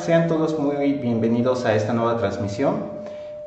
Sean todos muy bienvenidos a esta nueva transmisión.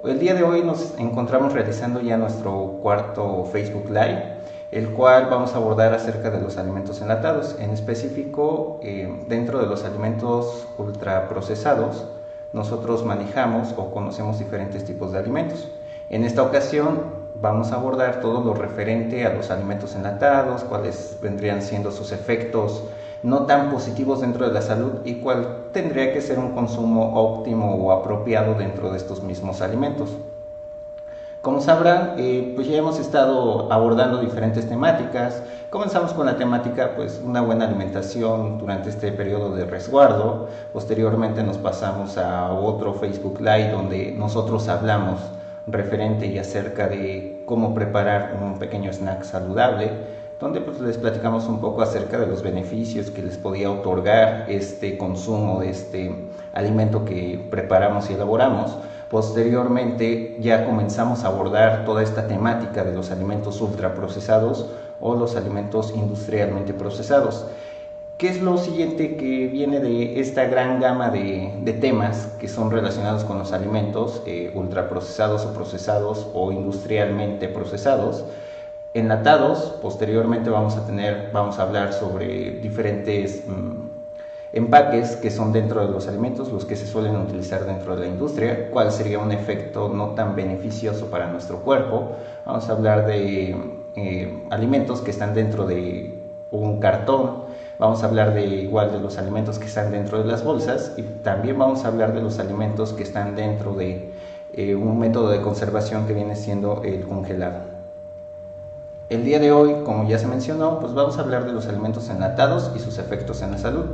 El día de hoy nos encontramos realizando ya nuestro cuarto Facebook Live, el cual vamos a abordar acerca de los alimentos enlatados. En específico, dentro de los alimentos ultraprocesados, nosotros manejamos o conocemos diferentes tipos de alimentos. En esta ocasión vamos a abordar todo lo referente a los alimentos enlatados, cuáles vendrían siendo sus efectos no tan positivos dentro de la salud y cuál tendría que ser un consumo óptimo o apropiado dentro de estos mismos alimentos. Como sabrán, pues ya hemos estado abordando diferentes temáticas. Comenzamos con la temática, pues una buena alimentación durante este periodo de resguardo. Posteriormente nos pasamos a otro Facebook Live donde nosotros hablamos referente y acerca de cómo preparar un pequeño snack saludable, donde pues les platicamos un poco acerca de los beneficios que les podía otorgar este consumo de este alimento que preparamos y elaboramos. Posteriormente ya comenzamos a abordar toda esta temática de los alimentos ultraprocesados o los alimentos industrialmente procesados. ¿Qué es lo siguiente que viene de esta gran gama de temas que son relacionados con los alimentos ultraprocesados o procesados o industrialmente procesados? Enlatados. Posteriormente vamos a hablar sobre diferentes empaques que son dentro de los alimentos, los que se suelen utilizar dentro de la industria, cuál sería un efecto no tan beneficioso para nuestro cuerpo. Vamos a hablar de alimentos que están dentro de un cartón. Vamos a hablar de los alimentos que están dentro de las bolsas, y también vamos a hablar de los alimentos que están dentro de un método de conservación que viene siendo el congelado. El día de hoy, como ya se mencionó, pues vamos a hablar de los alimentos enlatados y sus efectos en la salud.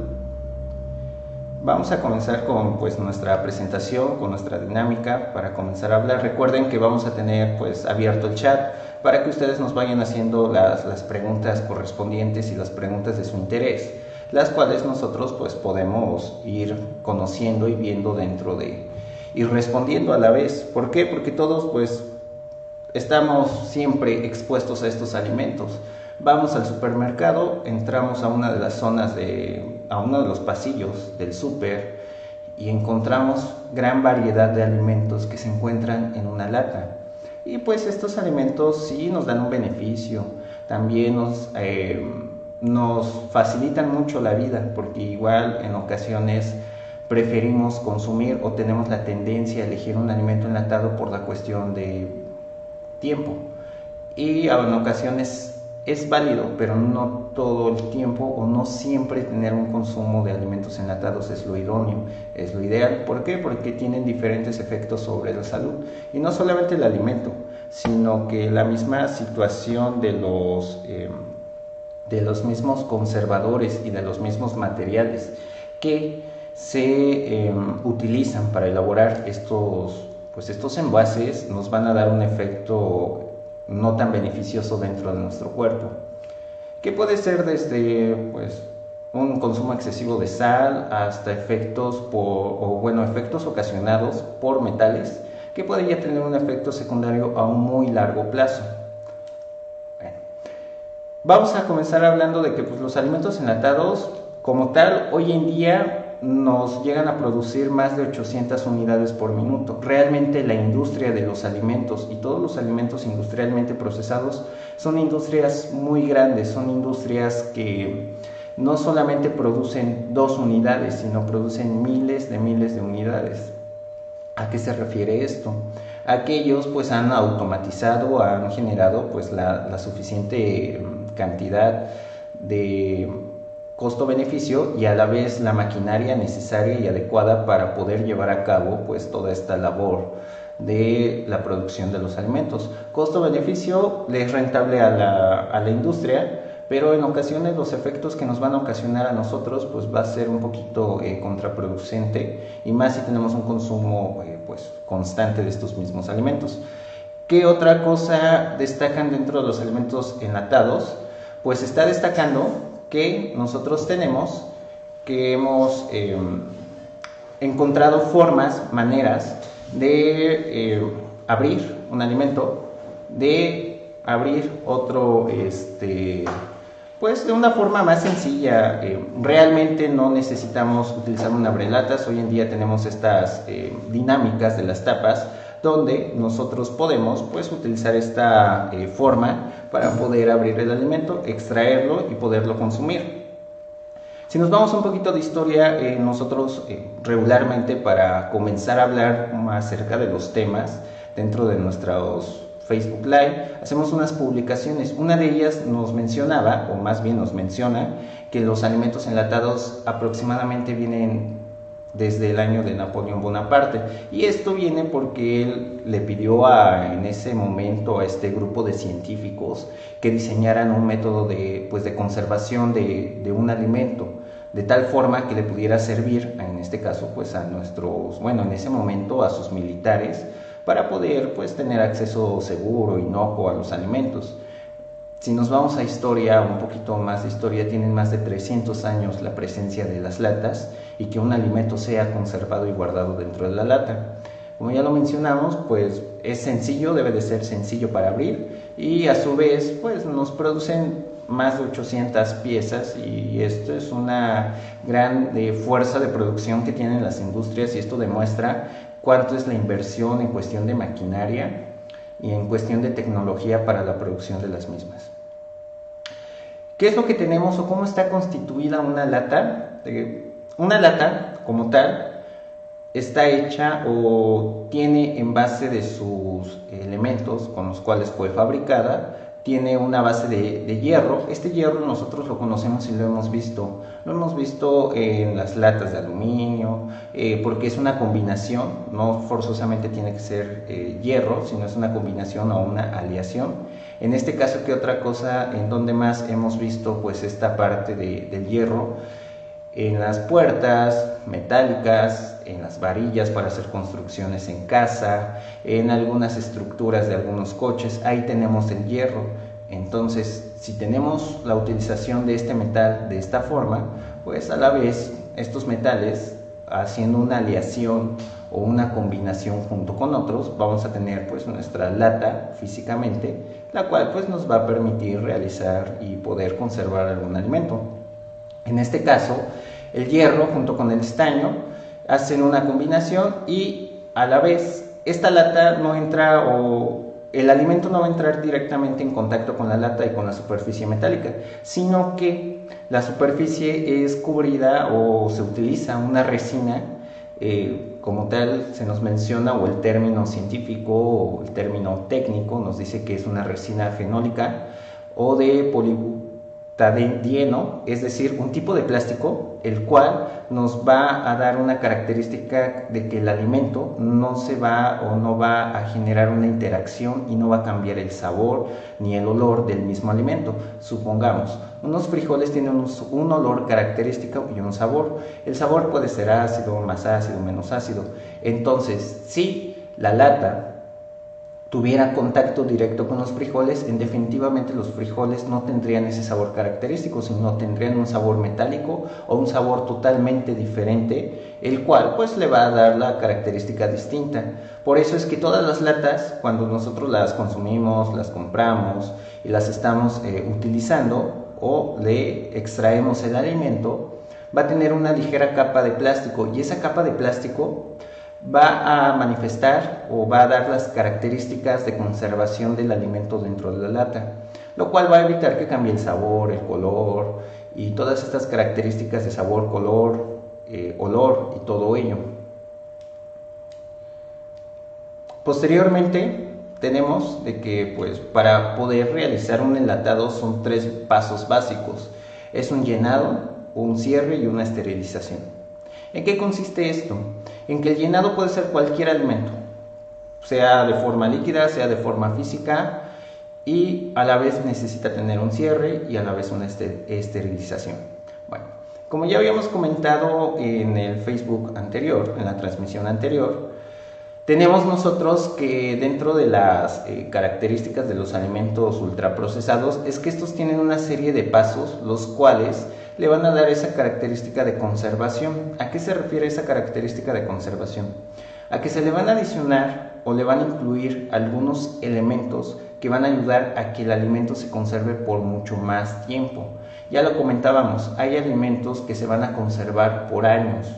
Vamos a comenzar con pues nuestra presentación, con nuestra dinámica para comenzar a hablar. Recuerden que vamos a tener pues abierto el chat para que ustedes nos vayan haciendo las preguntas correspondientes y las preguntas de su interés, las cuales nosotros pues podemos ir conociendo y viendo y respondiendo a la vez. ¿Por qué? Porque todos pues estamos siempre expuestos a estos alimentos. Vamos al supermercado, entramos a una de las zonas a uno de los pasillos del súper y encontramos gran variedad de alimentos que se encuentran en una lata. Y pues estos alimentos sí nos dan un beneficio, también nos facilitan mucho la vida, porque igual en ocasiones preferimos consumir o tenemos la tendencia a elegir un alimento enlatado por la cuestión de tiempo, y en ocasiones es válido, pero no todo el tiempo o no siempre tener un consumo de alimentos enlatados es lo idóneo, es lo ideal. ¿Por qué? Porque tienen diferentes efectos sobre la salud, y no solamente el alimento, sino que la misma situación de los mismos conservadores y de los mismos materiales que se utilizan para elaborar estos envases nos van a dar un efecto no tan beneficioso dentro de nuestro cuerpo, que puede ser desde un consumo excesivo de sal hasta efectos ocasionados por metales, que podría tener un efecto secundario a un muy largo plazo. Bueno, vamos a comenzar hablando de que los alimentos enlatados como tal hoy en día nos llegan a producir más de 800 unidades por minuto. Realmente la industria de los alimentos y todos los alimentos industrialmente procesados son industrias muy grandes, son industrias que no solamente producen 2 unidades, sino producen miles de unidades. ¿A qué se refiere esto? Aquellos pues han automatizado, han generado pues la suficiente cantidad de costo-beneficio y a la vez la maquinaria necesaria y adecuada para poder llevar a cabo pues toda esta labor de la producción de los alimentos. Costo-beneficio le es rentable a la industria, pero en ocasiones los efectos que nos van a ocasionar a nosotros pues va a ser un poquito contraproducente, y más si tenemos un consumo constante de estos mismos alimentos. ¿Qué otra cosa destacan dentro de los alimentos enlatados? Pues está destacando que nosotros tenemos que hemos encontrado maneras de abrir un alimento, de abrir Pues de una forma más sencilla. Realmente no necesitamos utilizar un abrelatas. Hoy en día tenemos estas dinámicas de las tapas, donde nosotros podemos pues utilizar esta forma para poder abrir el alimento, extraerlo y poderlo consumir. Si nos vamos un poquito de historia, nosotros regularmente, para comenzar a hablar más acerca de los temas dentro de nuestros Facebook Live, hacemos unas publicaciones. Una de ellas nos mencionaba, o más bien nos menciona, que los alimentos enlatados aproximadamente vienen desde el año de Napoleón Bonaparte, y esto viene porque él le pidió en ese momento a este grupo de científicos que diseñaran un método de conservación de un alimento, de tal forma que le pudiera servir, en este caso pues a nuestros, bueno, en ese momento a sus militares, para poder pues tener acceso seguro, inocuo a los alimentos. Si nos vamos a historia, un poquito más de historia, tienen más de 300 años la presencia de las latas y que un alimento sea conservado y guardado dentro de la lata. Como ya lo mencionamos, pues es sencillo, debe de ser sencillo para abrir, y a su vez pues nos producen más de 800 piezas, y esto es una gran fuerza de producción que tienen las industrias, y esto demuestra cuánto es la inversión en cuestión de maquinaria y en cuestión de tecnología para la producción de las mismas. ¿Qué es lo que tenemos o cómo está constituida una lata? Una lata, como tal, está hecha o tiene en base de sus elementos con los cuales fue fabricada, tiene una base de hierro. Este hierro nosotros lo conocemos y lo hemos visto. Lo hemos visto en las latas de aluminio, porque es una combinación, no forzosamente tiene que ser hierro, sino es una combinación o una aleación. En este caso, ¿qué otra cosa en donde más hemos visto pues esta parte del hierro? En las puertas metálicas, en las varillas para hacer construcciones en casa, en algunas estructuras de algunos coches, ahí tenemos el hierro. Entonces, si tenemos la utilización de este metal de esta forma, pues a la vez estos metales, haciendo una aleación o una combinación junto con otros, vamos a tener pues nuestra lata físicamente, la cual pues nos va a permitir realizar y poder conservar algún alimento. En este caso, el hierro junto con el estaño hacen una combinación, y a la vez esta lata no entra, o el alimento no va a entrar directamente en contacto con la lata y con la superficie metálica, sino que la superficie es cubrida o se utiliza una resina, como tal se nos menciona, o el término científico o el término técnico nos dice que es una resina fenólica o de polibutadieno, es decir, un tipo de plástico el cual nos va a dar una característica de que el alimento no va a generar una interacción y no va a cambiar el sabor ni el olor del mismo alimento. Supongamos, unos frijoles tienen un olor característico y un sabor. El sabor puede ser ácido, más ácido, menos ácido. Entonces, si la lata tuviera contacto directo con los frijoles, definitivamente los frijoles no tendrían ese sabor característico, sino tendrían un sabor metálico o un sabor totalmente diferente, el cual pues le va a dar la característica distinta. Por eso es que todas las latas, cuando nosotros las consumimos, las compramos y las estamos utilizando o le extraemos el alimento, va a tener una ligera capa de plástico, y esa capa de plástico va a manifestar o va a dar las características de conservación del alimento dentro de la lata, lo cual va a evitar que cambie el sabor, el color y todas estas características de sabor, color, olor y todo ello. Posteriormente tenemos de que pues para poder realizar un enlatado son 3 pasos básicos: es un llenado, un cierre y una esterilización. ¿En qué consiste esto? En que el llenado puede ser cualquier alimento, sea de forma líquida, sea de forma física, y a la vez necesita tener un cierre y a la vez una esterilización. Bueno, como ya habíamos comentado en el Facebook anterior, en la transmisión anterior, tenemos nosotros que dentro de las características de los alimentos ultraprocesados es que estos tienen una serie de pasos, los cuales le van a dar esa característica de conservación. ¿A qué se refiere esa característica de conservación? A que se le van a adicionar o le van a incluir algunos elementos que van a ayudar a que el alimento se conserve por mucho más tiempo. Ya lo comentábamos, hay alimentos que se van a conservar por años,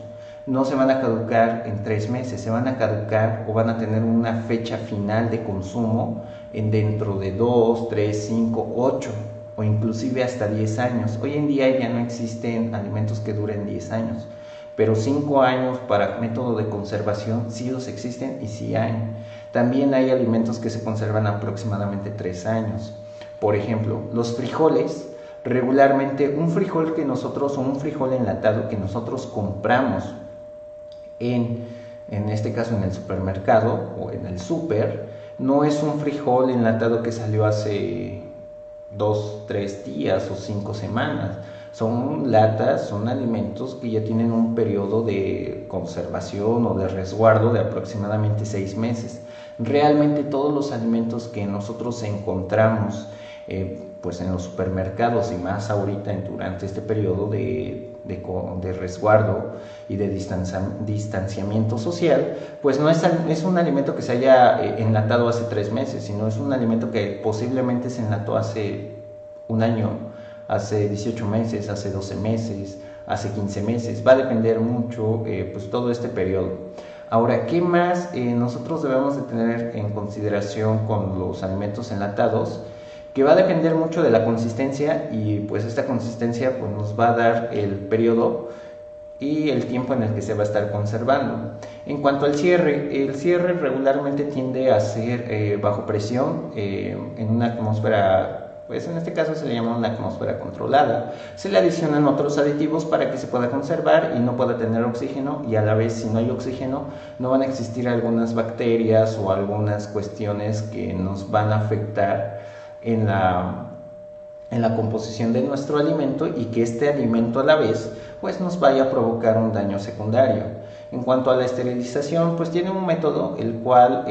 no se van a caducar en 3 meses, se van a caducar o van a tener una fecha final de consumo en dentro de 2, 3, 5, 8 o inclusive hasta 10 años. Hoy en día ya no existen alimentos que duren 10 años, pero 5 años para método de conservación sí los existen y sí hay. También hay alimentos que se conservan aproximadamente 3 años. Por ejemplo, los frijoles. Regularmente un frijol o un frijol enlatado que nosotros compramos en este caso en el supermercado o en el súper, no es un frijol enlatado que salió hace 2, 3 días o 5 semanas. Son latas, son alimentos que ya tienen un periodo de conservación o de resguardo de aproximadamente 6 meses. Realmente todos los alimentos que nosotros encontramos pues en los supermercados y más ahorita durante este periodo de resguardo y de distanciamiento social, pues no es un alimento que se haya enlatado hace 3 meses, sino es un alimento que posiblemente se enlató hace un año, hace 18 meses, hace 12 meses, hace 15 meses, va a depender mucho pues todo este periodo. Ahora, ¿qué más nosotros debemos de tener en consideración con los alimentos enlatados? Que va a depender mucho de la consistencia y pues esta consistencia pues nos va a dar el periodo y el tiempo en el que se va a estar conservando. En cuanto al cierre, el cierre regularmente tiende a ser bajo presión en una atmósfera, pues en este caso se le llama una atmósfera controlada. Se le adicionan otros aditivos para que se pueda conservar y no pueda tener oxígeno, y a la vez si no hay oxígeno no van a existir algunas bacterias o algunas cuestiones que nos van a afectar en la composición de nuestro alimento y que este alimento a la vez pues nos vaya a provocar un daño secundario. En cuanto a la esterilización, pues tiene un método el cual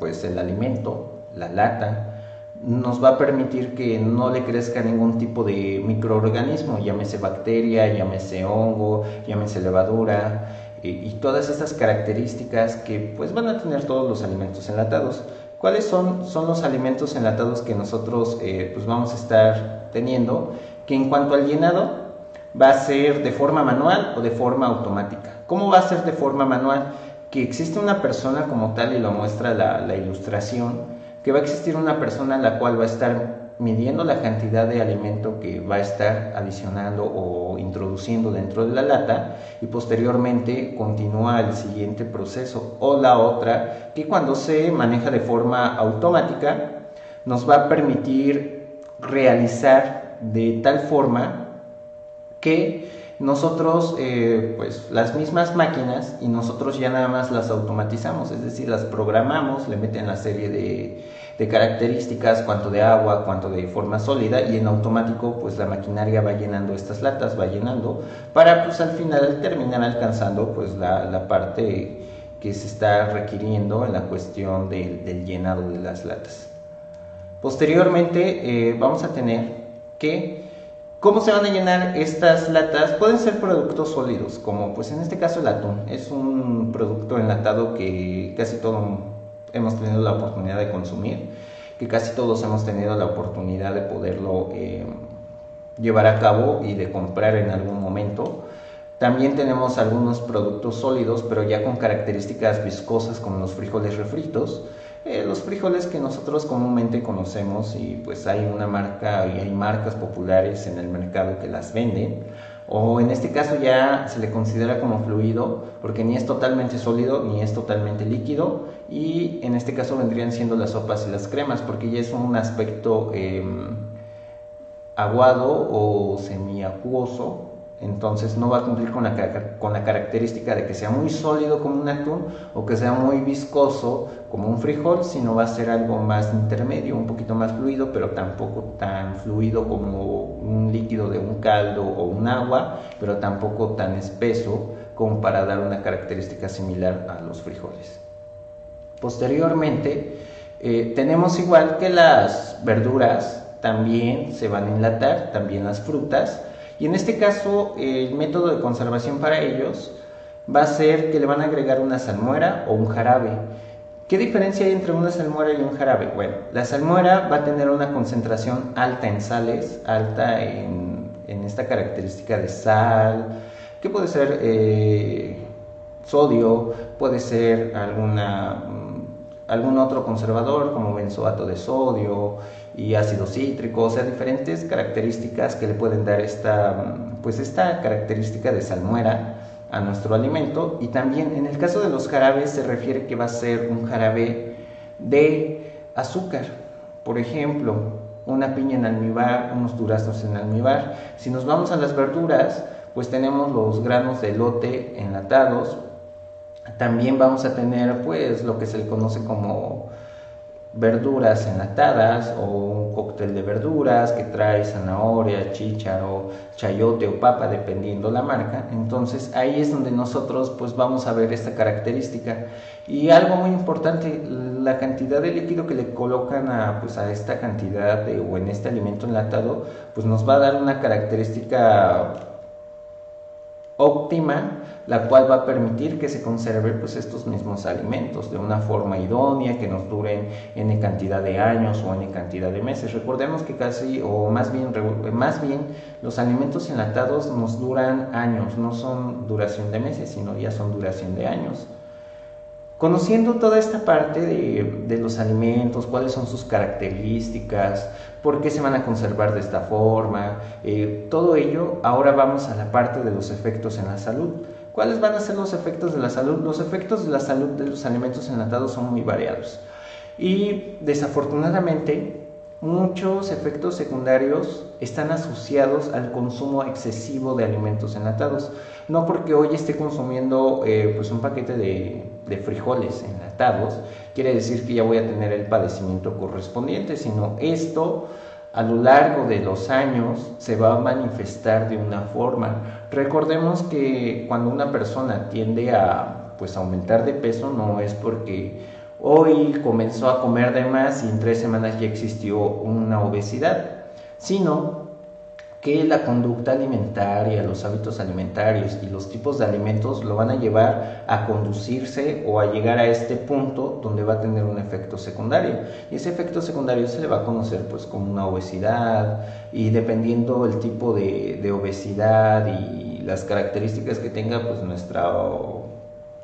pues el alimento, la lata, nos va a permitir que no le crezca ningún tipo de microorganismo, llámese bacteria, llámese hongo, llámese levadura y todas estas características que pues van a tener todos los alimentos enlatados. ¿Cuáles son los alimentos enlatados que nosotros pues vamos a estar teniendo? Que en cuanto al llenado va a ser de forma manual o de forma automática. ¿Cómo va a ser de forma manual? Que existe una persona como tal, y lo muestra la ilustración, que va a existir una persona la cual va a estar midiendo la cantidad de alimento que va a estar adicionando o introduciendo dentro de la lata, y posteriormente continúa el siguiente proceso. O la otra, que cuando se maneja de forma automática nos va a permitir realizar de tal forma que nosotros pues las mismas máquinas y nosotros ya nada más las automatizamos, es decir, las programamos, le meten la serie de características, cuánto de agua, cuánto de forma sólida, y en automático pues la maquinaria va llenando estas latas, va llenando para pues al final terminar alcanzando pues la parte que se está requiriendo en la cuestión del llenado de las latas. Posteriormente vamos a tener que ¿cómo se van a llenar estas latas? Pueden ser productos sólidos, como pues en este caso el atún. Es un producto enlatado que casi todos hemos tenido la oportunidad de consumir, que casi todos hemos tenido la oportunidad de poderlo llevar a cabo y de comprar en algún momento. También tenemos algunos productos sólidos, pero ya con características viscosas, como los frijoles refritos. Los frijoles que nosotros comúnmente conocemos, y pues hay una marca y hay marcas populares en el mercado que las venden, o en este caso ya se le considera como fluido porque ni es totalmente sólido ni es totalmente líquido, y en este caso vendrían siendo las sopas y las cremas porque ya es un aspecto aguado o semiacuoso. Entonces no va a cumplir con la característica de que sea muy sólido como un atún o que sea muy viscoso como un frijol, sino va a ser algo más intermedio, un poquito más fluido, pero tampoco tan fluido como un líquido de un caldo o un agua, pero tampoco tan espeso como para dar una característica similar a los frijoles. Posteriormente tenemos igual que las verduras también se van a enlatar, también las frutas. Y en este caso, el método de conservación para ellos va a ser que le van a agregar una salmuera o un jarabe. ¿Qué diferencia hay entre una salmuera y un jarabe? Bueno, la salmuera va a tener una concentración alta en sales, alta en en esta característica de sal, que puede ser sodio, puede ser algún otro conservador como benzoato de sodio y ácido cítrico, o sea, diferentes características que le pueden dar esta característica de salmuera a nuestro alimento. Y también en el caso de los jarabes se refiere que va a ser un jarabe de azúcar. Por ejemplo, una piña en almíbar, unos duraznos en almíbar. Si nos vamos a las verduras, pues tenemos los granos de elote enlatados. También vamos a tener pues lo que se le conoce como verduras enlatadas o un cóctel de verduras que trae zanahoria, chícharo, chayote o papa dependiendo la marca. Entonces ahí es donde nosotros pues vamos a ver esta característica. Y algo muy importante, la cantidad de líquido que le colocan a esta cantidad o en este alimento enlatado pues nos va a dar una característica óptima, la cual va a permitir que se conserve pues estos mismos alimentos de una forma idónea, que nos duren n cantidad de años o n cantidad de meses. Recordemos que más bien los alimentos enlatados nos duran años, no son duración de meses, sino ya son duración de años. Conociendo toda esta parte de los alimentos, cuáles son sus características, por qué se van a conservar de esta forma, todo ello, ahora vamos a la parte de los efectos en la salud. ¿Cuáles van a ser los efectos de la salud? Los efectos de la salud de los alimentos enlatados son muy variados y desafortunadamente muchos efectos secundarios están asociados al consumo excesivo de alimentos enlatados. No porque hoy esté consumiendo un paquete de frijoles enlatados, quiere decir que ya voy a tener el padecimiento correspondiente, sino esto a lo largo de los años se va a manifestar de una forma. Recordemos que cuando una persona tiende a aumentar de peso, no es porque hoy comenzó a comer de más y en 3 semanas ya existió una obesidad, sino que la conducta alimentaria, los hábitos alimentarios y los tipos de alimentos lo van a llevar a conducirse o a llegar a este punto donde va a tener un efecto secundario. Y ese efecto secundario se le va a conocer como una obesidad, y dependiendo el tipo de obesidad y las características que tenga nuestro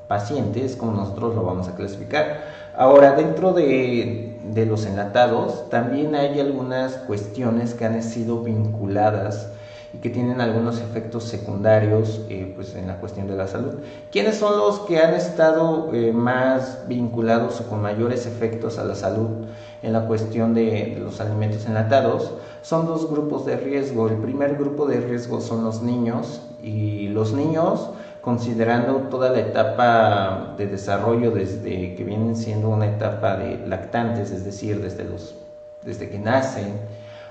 paciente, es como nosotros lo vamos a clasificar. Ahora, dentro de los enlatados también hay algunas cuestiones que han sido vinculadas y que tienen algunos efectos secundarios en la cuestión de la salud. ¿Quiénes son los que han estado más vinculados o con mayores efectos a la salud en la cuestión de los alimentos enlatados? Son 2 grupos de riesgo. El primer grupo de riesgo son los niños, y los niños, considerando toda la etapa de desarrollo desde que vienen siendo una etapa de lactantes, es decir, desde que nacen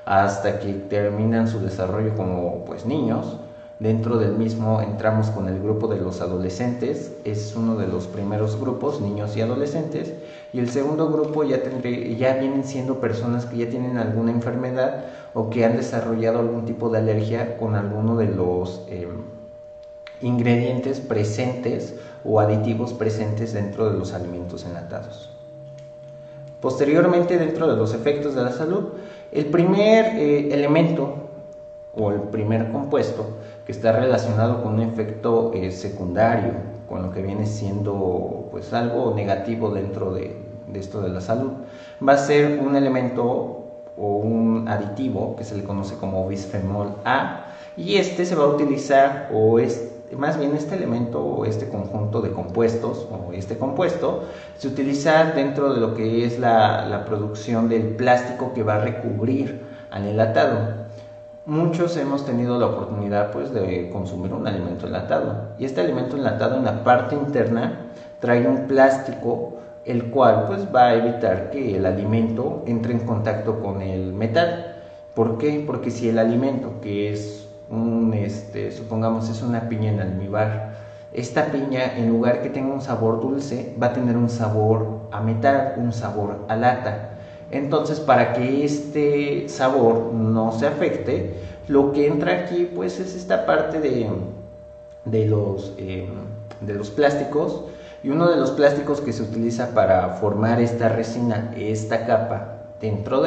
hasta que terminan su desarrollo como niños. Dentro del mismo entramos con el grupo de los adolescentes, es uno de los primeros grupos, niños y adolescentes, y el segundo grupo ya vienen siendo personas que ya tienen alguna enfermedad o que han desarrollado algún tipo de alergia con alguno de los ingredientes presentes o aditivos presentes dentro de los alimentos enlatados. Posteriormente, dentro de los efectos de la salud, el primer elemento o el primer compuesto que está relacionado con un efecto secundario, con lo que viene siendo algo negativo dentro de esto de la salud, va a ser un elemento o un aditivo que se le conoce como bisfenol A, y este se va a utilizar, más bien este elemento o este conjunto de compuestos o este compuesto se utiliza dentro de lo que es la producción del plástico que va a recubrir al enlatado. Muchos hemos tenido la oportunidad de consumir un alimento enlatado, y este alimento enlatado en la parte interna trae un plástico el cual va a evitar que el alimento entre en contacto con el metal. ¿Por qué? Porque si el alimento, que es supongamos es una piña en almíbar, esta piña, en lugar que tenga un sabor dulce, va a tener un sabor a metal, un sabor a lata. Entonces, para que este sabor no se afecte, lo que entra aquí es esta parte de los plásticos, y uno de los plásticos que se utiliza para formar esta resina, esta capa dentro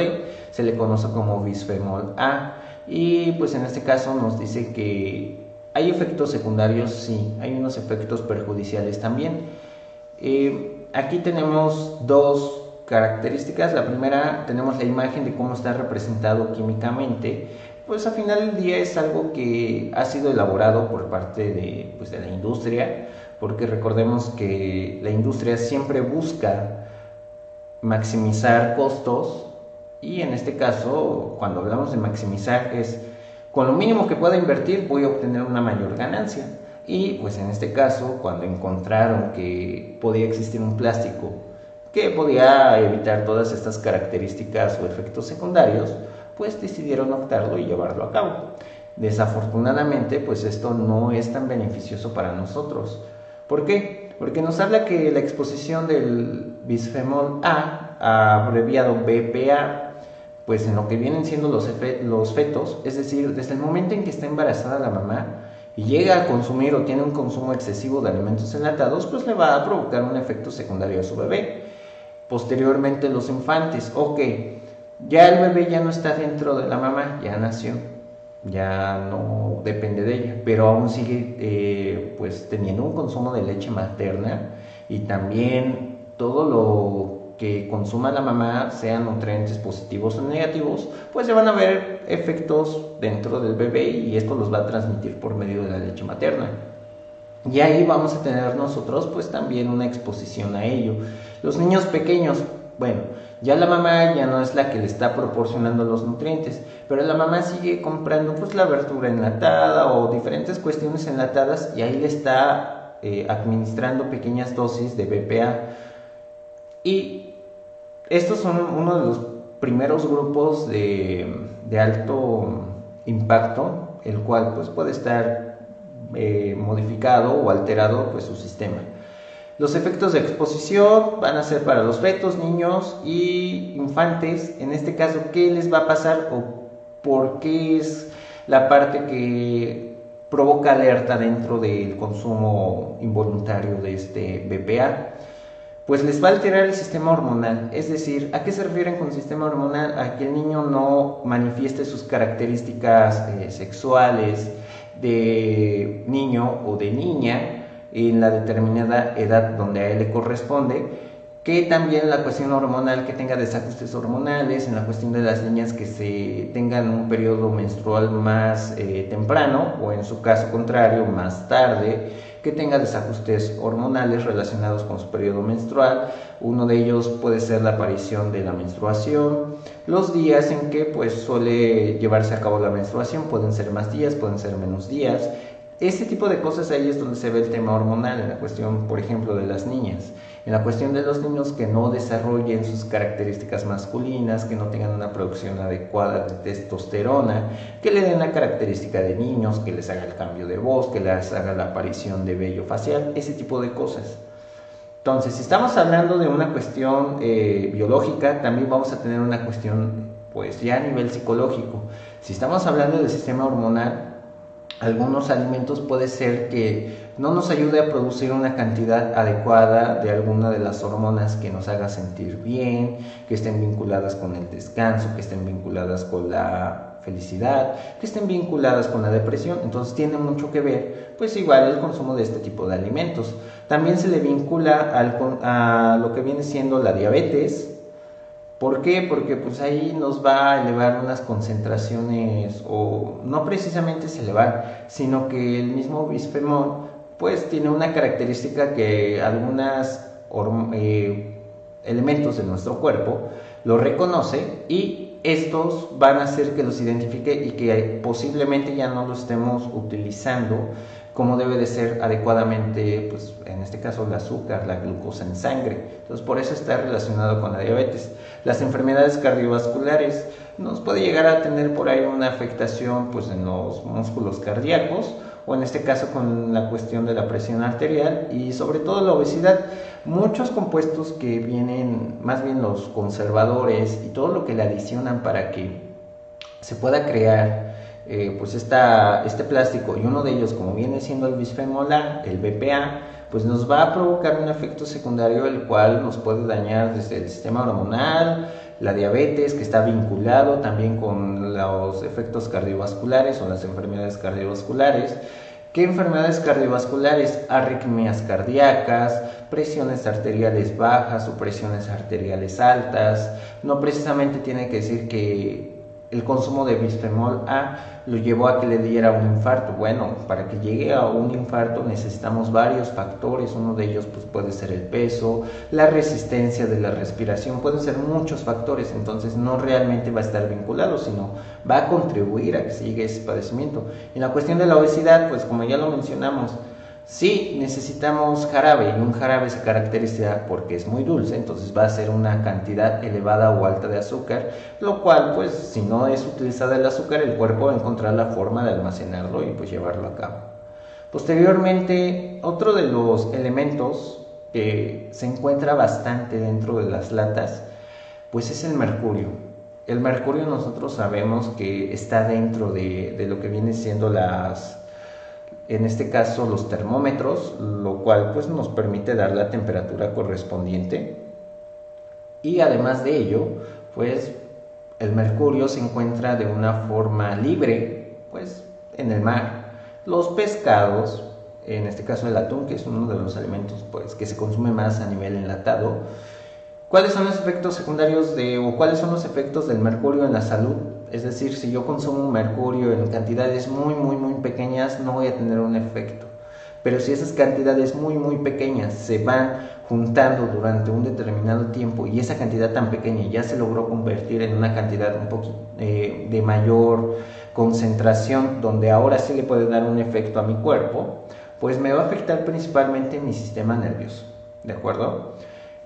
se le conoce como bisfenol A. y pues en este caso nos dice que hay efectos secundarios, sí, hay unos efectos perjudiciales también. Aquí tenemos dos características. La primera, tenemos la imagen de cómo está representado químicamente. Pues al final del día es algo que ha sido elaborado por parte de, pues, de la industria, porque recordemos que la industria siempre busca maximizar costos, y en este caso, cuando hablamos de maximizar, es con lo mínimo que pueda invertir voy a obtener una mayor ganancia. Y pues en este caso, cuando encontraron que podía existir un plástico que podía evitar todas estas características o efectos secundarios, pues decidieron optarlo y llevarlo a cabo. Desafortunadamente, pues esto no es tan beneficioso para nosotros. ¿Por qué? Porque nos habla que la exposición del bisfenol A, abreviado BPA, pues en lo que vienen siendo los fetos, es decir, desde el momento en que está embarazada la mamá y llega a consumir o tiene un consumo excesivo de alimentos enlatados, pues le va a provocar un efecto secundario a su bebé. Posteriormente los infantes, ok, ya el bebé ya no está dentro de la mamá, ya nació, ya no depende de ella, pero aún sigue pues teniendo un consumo de leche materna, y también todo lo que consuma la mamá, sean nutrientes positivos o negativos, pues se van a ver efectos dentro del bebé, y esto los va a transmitir por medio de la leche materna. Y ahí vamos a tener nosotros pues también una exposición a ello. Los niños pequeños, bueno, ya la mamá ya no es la que le está proporcionando los nutrientes, pero la mamá sigue comprando pues la verdura enlatada o diferentes cuestiones enlatadas, y ahí le está administrando pequeñas dosis de BPA. Y estos son uno de los primeros grupos de alto impacto, el cual pues puede estar modificado o alterado pues su sistema. Los efectos de exposición van a ser para los fetos, niños y infantes. En este caso, ¿qué les va a pasar o por qué es la parte que provoca alerta dentro del consumo involuntario de este BPA? Pues les va a alterar el sistema hormonal. Es decir, ¿a qué se refieren con sistema hormonal? A que el niño no manifieste sus características sexuales de niño o de niña en la determinada edad donde a él le corresponde, que también la cuestión hormonal, que tenga desajustes hormonales, en la cuestión de las niñas que se tengan un periodo menstrual más temprano, o en su caso contrario, más tarde, que tenga desajustes hormonales relacionados con su periodo menstrual. Uno de ellos puede ser la aparición de la menstruación, los días en que pues suele llevarse a cabo la menstruación, pueden ser más días, pueden ser menos días. Este tipo de cosas, ahí es donde se ve el tema hormonal, en la cuestión, por ejemplo, de las niñas. En la cuestión de los niños, que no desarrollen sus características masculinas, que no tengan una producción adecuada de testosterona, que le den la característica de niños, que les haga el cambio de voz, que les haga la aparición de vello facial, ese tipo de cosas. Entonces, si estamos hablando de una cuestión biológica, también vamos a tener una cuestión pues ya a nivel psicológico. Si estamos hablando del sistema hormonal, algunos alimentos puede ser que no nos ayude a producir una cantidad adecuada de alguna de las hormonas que nos haga sentir bien, que estén vinculadas con el descanso, que estén vinculadas con la felicidad, que estén vinculadas con la depresión. Entonces tiene mucho que ver pues igual el consumo de este tipo de alimentos. También se le vincula a lo que viene siendo la diabetes. ¿Por qué? Porque pues ahí nos va a elevar unas concentraciones, o no precisamente es elevar, sino que el mismo bisfenol pues tiene una característica que algunos elementos de nuestro cuerpo lo reconoce, y estos van a hacer que los identifique y que posiblemente ya no lo estemos utilizando como debe de ser adecuadamente, pues en este caso el azúcar, la glucosa en sangre. Entonces por eso está relacionado con la diabetes. Las enfermedades cardiovasculares, nos puede llegar a tener por ahí una afectación pues en los músculos cardíacos, o en este caso con la cuestión de la presión arterial, y sobre todo la obesidad. Muchos compuestos que vienen, más bien los conservadores y todo lo que le adicionan para que se pueda crear pues este plástico, y uno de ellos, como viene siendo el bisfenol A, el BPA, pues nos va a provocar un efecto secundario el cual nos puede dañar desde el sistema hormonal, la diabetes, que está vinculado también con los efectos cardiovasculares o las enfermedades cardiovasculares. ¿Qué enfermedades cardiovasculares? Arritmias cardíacas, presiones arteriales bajas o presiones arteriales altas. No precisamente tiene que decir que el consumo de bisfenol A lo llevó a que le diera un infarto. Bueno, para que llegue a un infarto necesitamos varios factores. Uno de ellos pues, puede ser el peso, la resistencia de la respiración, pueden ser muchos factores. Entonces no realmente va a estar vinculado, sino va a contribuir a que se llegue a ese padecimiento. En la cuestión de la obesidad, pues como ya lo mencionamos, sí necesitamos jarabe, y un jarabe se caracteriza porque es muy dulce, entonces va a ser una cantidad elevada o alta de azúcar, lo cual pues si no es utilizada el azúcar, el cuerpo va a encontrar la forma de almacenarlo y pues llevarlo a cabo. Posteriormente, otro de los elementos que se encuentra bastante dentro de las latas pues es el mercurio. El mercurio nosotros sabemos que está dentro de lo que viene siendo en este caso los termómetros, lo cual pues nos permite dar la temperatura correspondiente. Y además de ello, pues el mercurio se encuentra de una forma libre pues en el mar. Los pescados, en este caso el atún, que es uno de los alimentos pues que se consume más a nivel enlatado. ¿Cuáles son los efectos secundarios o cuáles son los efectos del mercurio en la salud? Es decir, si yo consumo mercurio en cantidades muy pequeñas, no voy a tener un efecto. Pero si esas cantidades muy pequeñas se van juntando durante un determinado tiempo y esa cantidad tan pequeña ya se logró convertir en una cantidad un poco de mayor concentración, donde ahora sí le puede dar un efecto a mi cuerpo, pues me va a afectar principalmente mi sistema nervioso, ¿de acuerdo?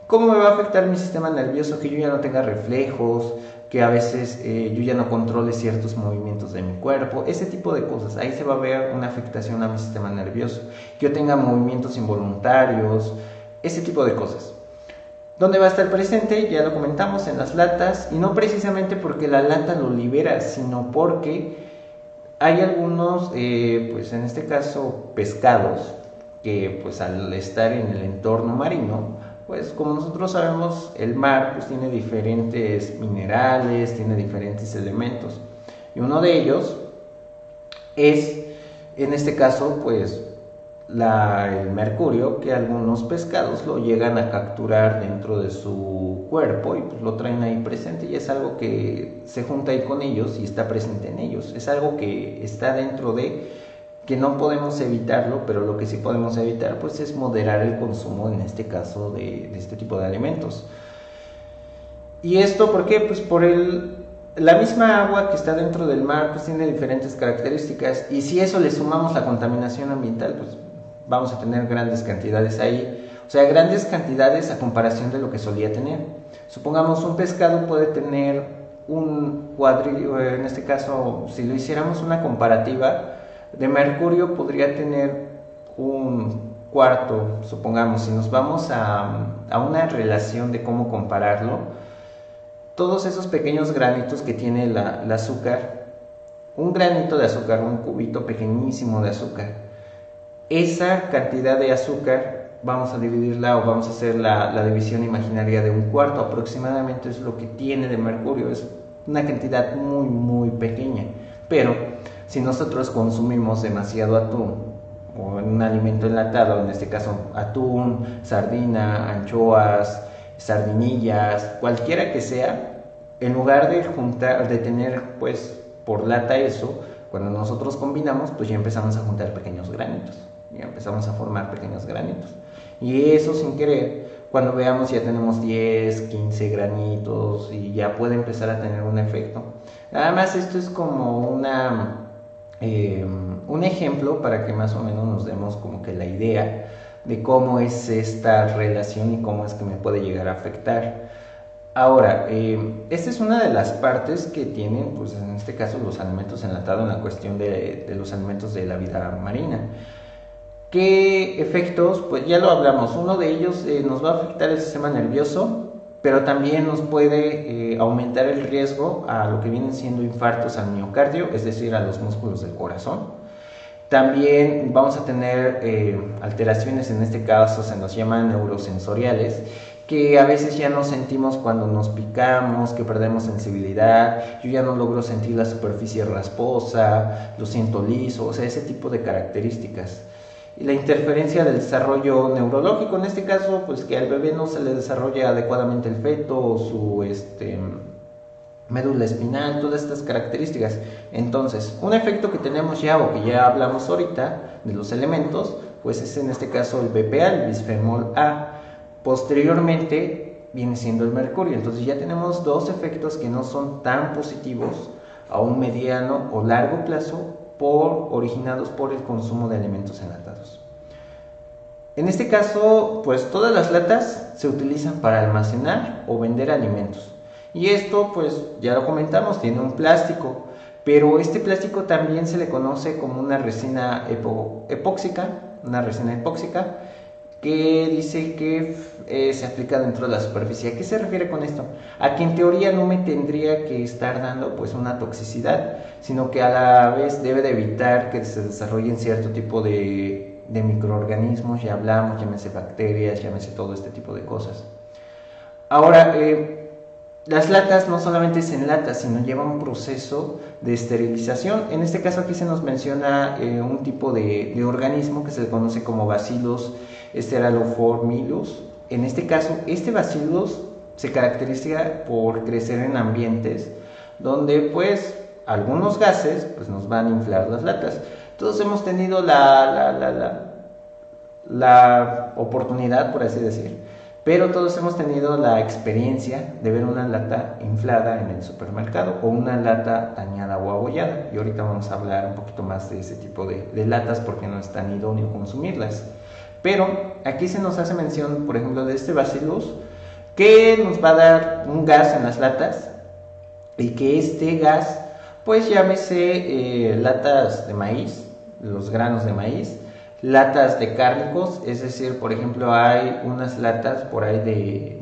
¿Cómo me va a afectar mi sistema nervioso? Que yo ya no tenga reflejos, que a veces yo ya no controle ciertos movimientos de mi cuerpo, ese tipo de cosas. Ahí se va a ver una afectación a mi sistema nervioso. Que yo tenga movimientos involuntarios, ese tipo de cosas. ¿Dónde va a estar presente? Ya lo comentamos, en las latas, y no precisamente porque la lata lo libera, sino porque hay algunos, pues en este caso, pescados, que pues al estar en el entorno marino, pues como nosotros sabemos, el mar pues tiene diferentes minerales, tiene diferentes elementos, y uno de ellos es, en este caso, pues el mercurio, que algunos pescados lo llegan a capturar dentro de su cuerpo y pues lo traen ahí presente, y es algo que se junta ahí con ellos y está presente en ellos. Es algo que está dentro que no podemos evitarlo, pero lo que sí podemos evitar pues es moderar el consumo, en este caso, de este tipo de alimentos. ¿Y esto por qué? Pues por la misma agua que está dentro del mar pues tiene diferentes características, y si eso le sumamos la contaminación ambiental, pues vamos a tener grandes cantidades ahí, o sea, grandes cantidades a comparación de lo que solía tener. Supongamos un pescado puede tener un cuadrillo, en este caso, si lo hiciéramos una comparativa, de mercurio podría tener un cuarto, supongamos. Si nos vamos a una relación de cómo compararlo, todos esos pequeños granitos que tiene el azúcar, un granito de azúcar, un cubito pequeñísimo de azúcar, esa cantidad de azúcar vamos a dividirla, o vamos a hacer la división imaginaria de un cuarto aproximadamente, es lo que tiene de mercurio. Es una cantidad muy pequeña, pero si nosotros consumimos demasiado atún, o en un alimento enlatado, en este caso atún, sardina, anchoas, sardinillas, cualquiera que sea, en lugar de tener pues por lata eso, cuando nosotros combinamos, pues ya empezamos a juntar pequeños granitos, ya empezamos a formar pequeños granitos, y eso sin querer, cuando veamos ya tenemos 10, 15 granitos y ya puede empezar a tener un efecto. Nada más esto es como un ejemplo para que más o menos nos demos como que la idea de cómo es esta relación y cómo es que me puede llegar a afectar. Ahora, esta es una de las partes que tienen, pues en este caso, los alimentos enlatados en la cuestión de los alimentos de la vida marina. ¿Qué efectos? Pues ya lo hablamos. Uno de ellos nos va a afectar el sistema nervioso, pero también nos puede aumentar el riesgo a lo que vienen siendo infartos al miocardio, es decir, a los músculos del corazón. También vamos a tener alteraciones, en este caso se nos llaman neurosensoriales, que a veces ya no sentimos cuando nos picamos, que perdemos sensibilidad, yo ya no logro sentir la superficie rasposa, lo siento liso, o sea, ese tipo de características. Y la interferencia del desarrollo neurológico, en este caso, pues que al bebé no se le desarrolla adecuadamente el feto, o su médula espinal, todas estas características. Entonces, un efecto que tenemos ya, o que ya hablamos ahorita, de los elementos, pues es en este caso el BPA, el bisfenol A. Posteriormente viene siendo el mercurio. Entonces ya tenemos dos efectos que no son tan positivos a un mediano o largo plazo, originados por el consumo de alimentos enlatados. En este caso, pues todas las latas se utilizan para almacenar o vender alimentos. Y esto, pues ya lo comentamos, tiene un plástico, pero este plástico también se le conoce como una resina epóxica, que dice que se aplica dentro de la superficie. ¿A qué se refiere con esto? A que en teoría no me tendría que estar dando pues una toxicidad, sino que a la vez debe de evitar que se desarrollen cierto tipo de microorganismos, ya hablamos, llámese bacterias, llámese todo este tipo de cosas. Ahora, las latas no solamente se enlatan, sino lleva un proceso de esterilización. En este caso aquí se nos menciona un tipo de organismo que se le conoce como Bacillus staphylococcus. En este caso, este Bacillus se caracteriza por crecer en ambientes donde pues algunos gases pues nos van a inflar las latas. Todos hemos tenido la oportunidad, por así decir, pero todos hemos tenido la experiencia de ver una lata inflada en el supermercado o una lata dañada o abollada. Y ahorita vamos a hablar un poquito más de ese tipo de latas, porque no es tan idóneo consumirlas. Pero aquí se nos hace mención, por ejemplo, de este Bacillus, que nos va a dar un gas en las latas, y que este gas, pues llámese latas de maíz, los granos de maíz, latas de cárnicos, es decir, por ejemplo, hay unas latas por ahí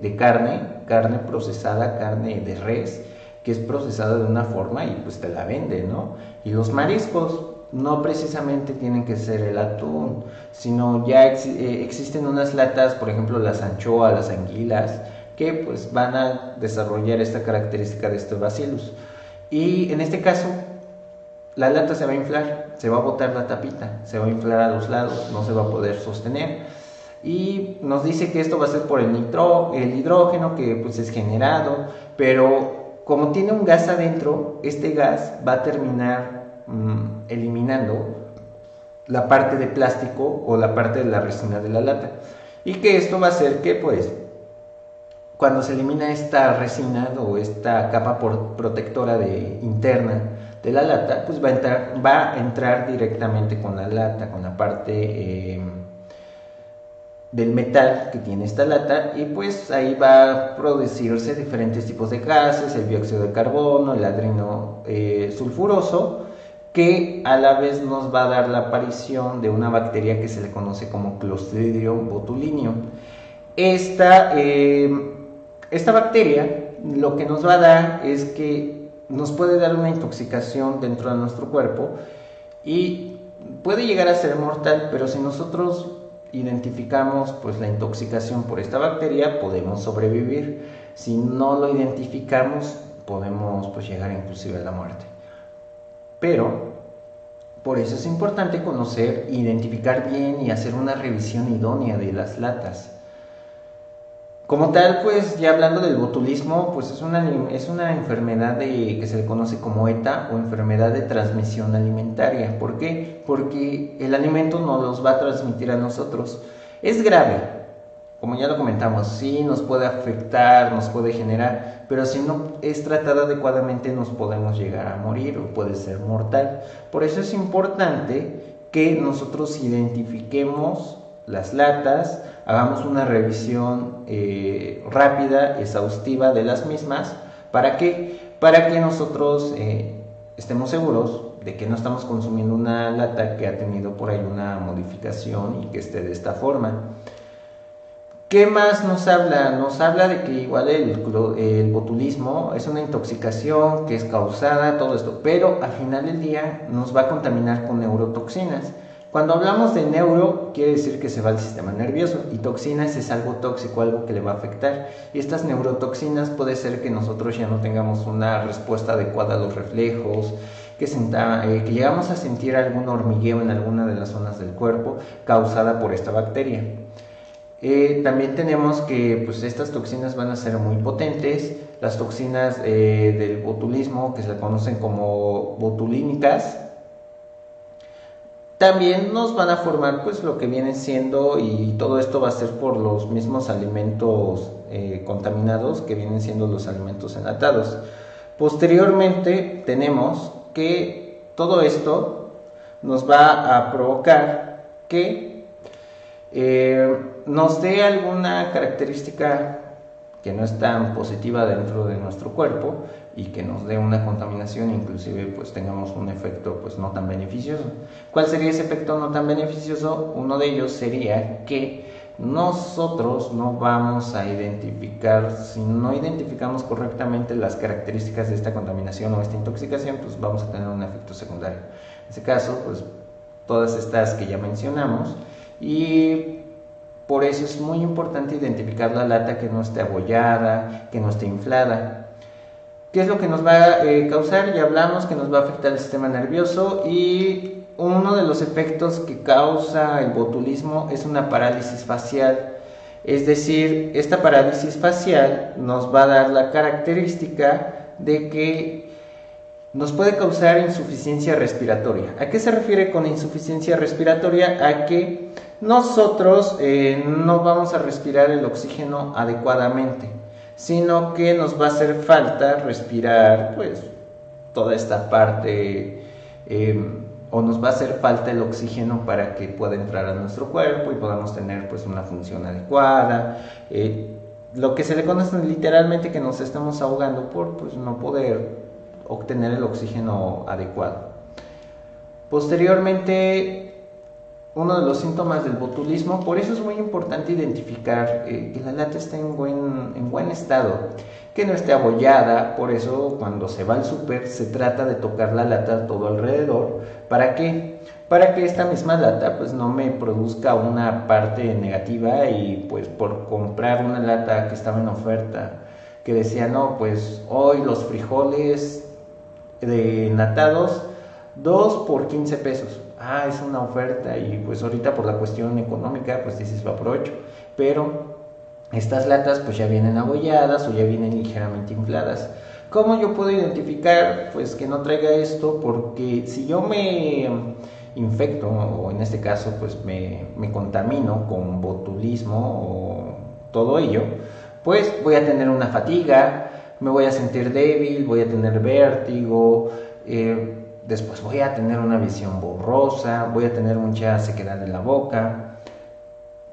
de carne procesada, carne de res, que es procesada de una forma y pues te la venden, ¿no? Y los mariscos no precisamente tienen que ser el atún, sino ya existen unas latas, por ejemplo, las anchoas, las anguilas, que pues van a desarrollar esta característica de este Bacillus. Y en este caso, la lata se va a inflar, se va a botar la tapita, se va a inflar a los lados, no se va a poder sostener. Y nos dice que esto va a ser por el hidrógeno que pues es generado, pero como tiene un gas adentro, este gas va a terminar eliminando la parte de plástico o la parte de la resina de la lata. Y que esto va a hacer que pues cuando se elimina esta resina o esta capa protectora interna de la lata, pues va a entrar directamente con la lata, con la parte del metal que tiene esta lata, y pues ahí va a producirse diferentes tipos de gases, el dióxido de carbono, el hadrino sulfuroso, que a la vez nos va a dar la aparición de una bacteria que se le conoce como Clostridium botulinum. Esta bacteria lo que nos va a dar es que nos puede dar una intoxicación dentro de nuestro cuerpo y puede llegar a ser mortal, pero si nosotros identificamos pues la intoxicación por esta bacteria, podemos sobrevivir. Si no lo identificamos, podemos pues llegar inclusive a la muerte. Pero por eso es importante conocer, identificar bien y hacer una revisión idónea de las latas. Como tal, pues ya hablando del botulismo, pues es una enfermedad que se le conoce como ETA, o enfermedad de transmisión alimentaria. ¿Por qué? Porque el alimento nos los va a transmitir a nosotros. Es grave, como ya lo comentamos, sí nos puede afectar, nos puede generar, pero si no es tratada adecuadamente nos podemos llegar a morir o puede ser mortal. Por eso es importante que nosotros identifiquemos las latas, hagamos una revisión rápida, exhaustiva de las mismas. ¿Para qué? Para que nosotros estemos seguros de que no estamos consumiendo una lata que ha tenido por ahí una modificación y que esté de esta forma. ¿Qué más nos habla? Nos habla de que igual el botulismo es una intoxicación que es causada, todo esto, pero al final del día nos va a contaminar con neurotoxinas. Cuando hablamos de neuro, quiere decir que se va al sistema nervioso, y toxinas es algo tóxico, algo que le va a afectar. Y estas neurotoxinas puede ser que nosotros ya no tengamos una respuesta adecuada a los reflejos, que llegamos a sentir algún hormigueo en alguna de las zonas del cuerpo causada por esta bacteria. También tenemos que pues, estas toxinas van a ser muy potentes. Las toxinas del botulismo, que se conocen como botulínicas, también nos van a formar pues lo que viene siendo, y todo esto va a ser por los mismos alimentos contaminados que vienen siendo los alimentos enlatados. Posteriormente tenemos que todo esto nos va a provocar que nos dé alguna característica que no es tan positiva dentro de nuestro cuerpo y que nos dé una contaminación, inclusive pues tengamos un efecto pues no tan beneficioso. ¿Cuál sería ese efecto no tan beneficioso? Uno de ellos sería que nosotros no vamos a identificar, si no identificamos correctamente las características de esta contaminación o esta intoxicación, pues vamos a tener un efecto secundario. En ese caso, pues todas estas que ya mencionamos, y por eso es muy importante identificar la lata que no esté abollada, que no esté inflada. ¿Qué es lo que nos va a causar? Ya hablamos que nos va a afectar el sistema nervioso, y uno de los efectos que causa el botulismo es una parálisis facial. Es decir, esta parálisis facial nos va a dar la característica de que nos puede causar insuficiencia respiratoria. ¿A qué se refiere con insuficiencia respiratoria? A que nosotros no vamos a respirar el oxígeno adecuadamente, sino que nos va a hacer falta respirar pues toda esta parte, o nos va a hacer falta el oxígeno para que pueda entrar a nuestro cuerpo y podamos tener pues una función adecuada. Lo que se le conoce literalmente que nos estamos ahogando por pues no poder obtener el oxígeno adecuado. Posteriormente, uno de los síntomas del botulismo, por eso es muy importante identificar que la lata esté en buen estado, que no esté abollada. Por eso cuando se va al súper se trata de tocar la lata todo alrededor. ¿Para qué? Para que esta misma lata pues no me produzca una parte negativa, y pues por comprar una lata que estaba en oferta, que decía no, pues hoy los frijoles enlatados 2 por 15 pesos. Es una oferta, y pues ahorita por la cuestión económica pues dices lo aprovecho, pero estas latas pues ya vienen abolladas o ya vienen ligeramente infladas. ¿Cómo yo puedo identificar pues que no traiga esto? Porque si yo me infecto, o en este caso pues me contamino con botulismo o todo ello, pues voy a tener una fatiga, me voy a sentir débil, voy a tener vértigo, después voy a tener una visión borrosa, voy a tener mucha sequedad en la boca,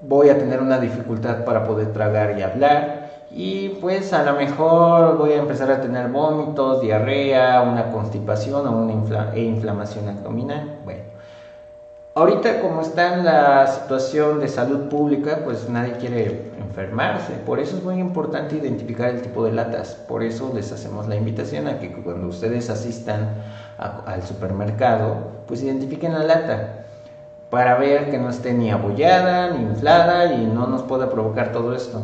voy a tener una dificultad para poder tragar y hablar, y pues a lo mejor voy a empezar a tener vómitos, diarrea, una constipación o una inflamación abdominal. Bueno, ahorita como está en la situación de salud pública, pues nadie quiere enfermarse. Por eso es muy importante identificar el tipo de latas. Por eso les hacemos la invitación a que cuando ustedes asistan al supermercado, pues identifiquen la lata, para ver que no esté ni abollada ni inflada y no nos pueda provocar todo esto.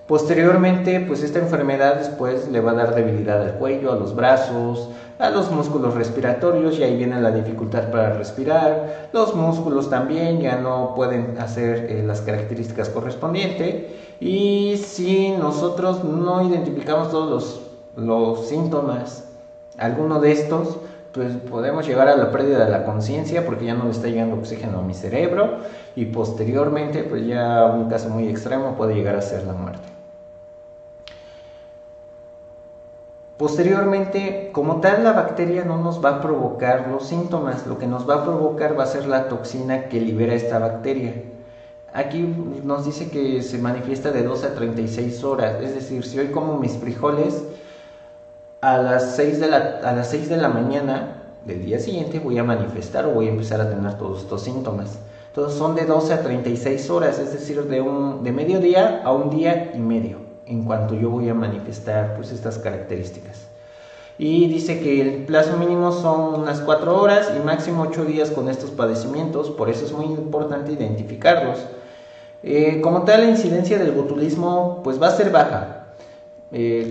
Posteriormente, pues esta enfermedad después le va a dar debilidad al cuello, a los brazos, a los músculos respiratorios, y ahí viene la dificultad para respirar. Los músculos también ya no pueden hacer las características correspondientes, y si nosotros no identificamos todos los síntomas, alguno de estos, pues podemos llegar a la pérdida de la conciencia, porque ya no le está llegando oxígeno a mi cerebro, y posteriormente pues ya un caso muy extremo puede llegar a ser la muerte. Posteriormente, como tal, la bacteria no nos va a provocar los síntomas. Lo que nos va a provocar va a ser la toxina que libera esta bacteria. Aquí nos dice que se manifiesta de 12 a 36 horas. Es decir, si hoy como mis frijoles, a las 6 de la mañana del día siguiente voy a manifestar o voy a empezar a tener todos estos síntomas. Entonces son de 12 a 36 horas, es decir, de mediodía a un día y medio, en cuanto yo voy a manifestar pues estas características. y dice que el plazo mínimo son unas 4 horas y máximo 8 días con estos padecimientos, por eso es muy importante identificarlos. Como tal, la incidencia del botulismo pues va a ser baja.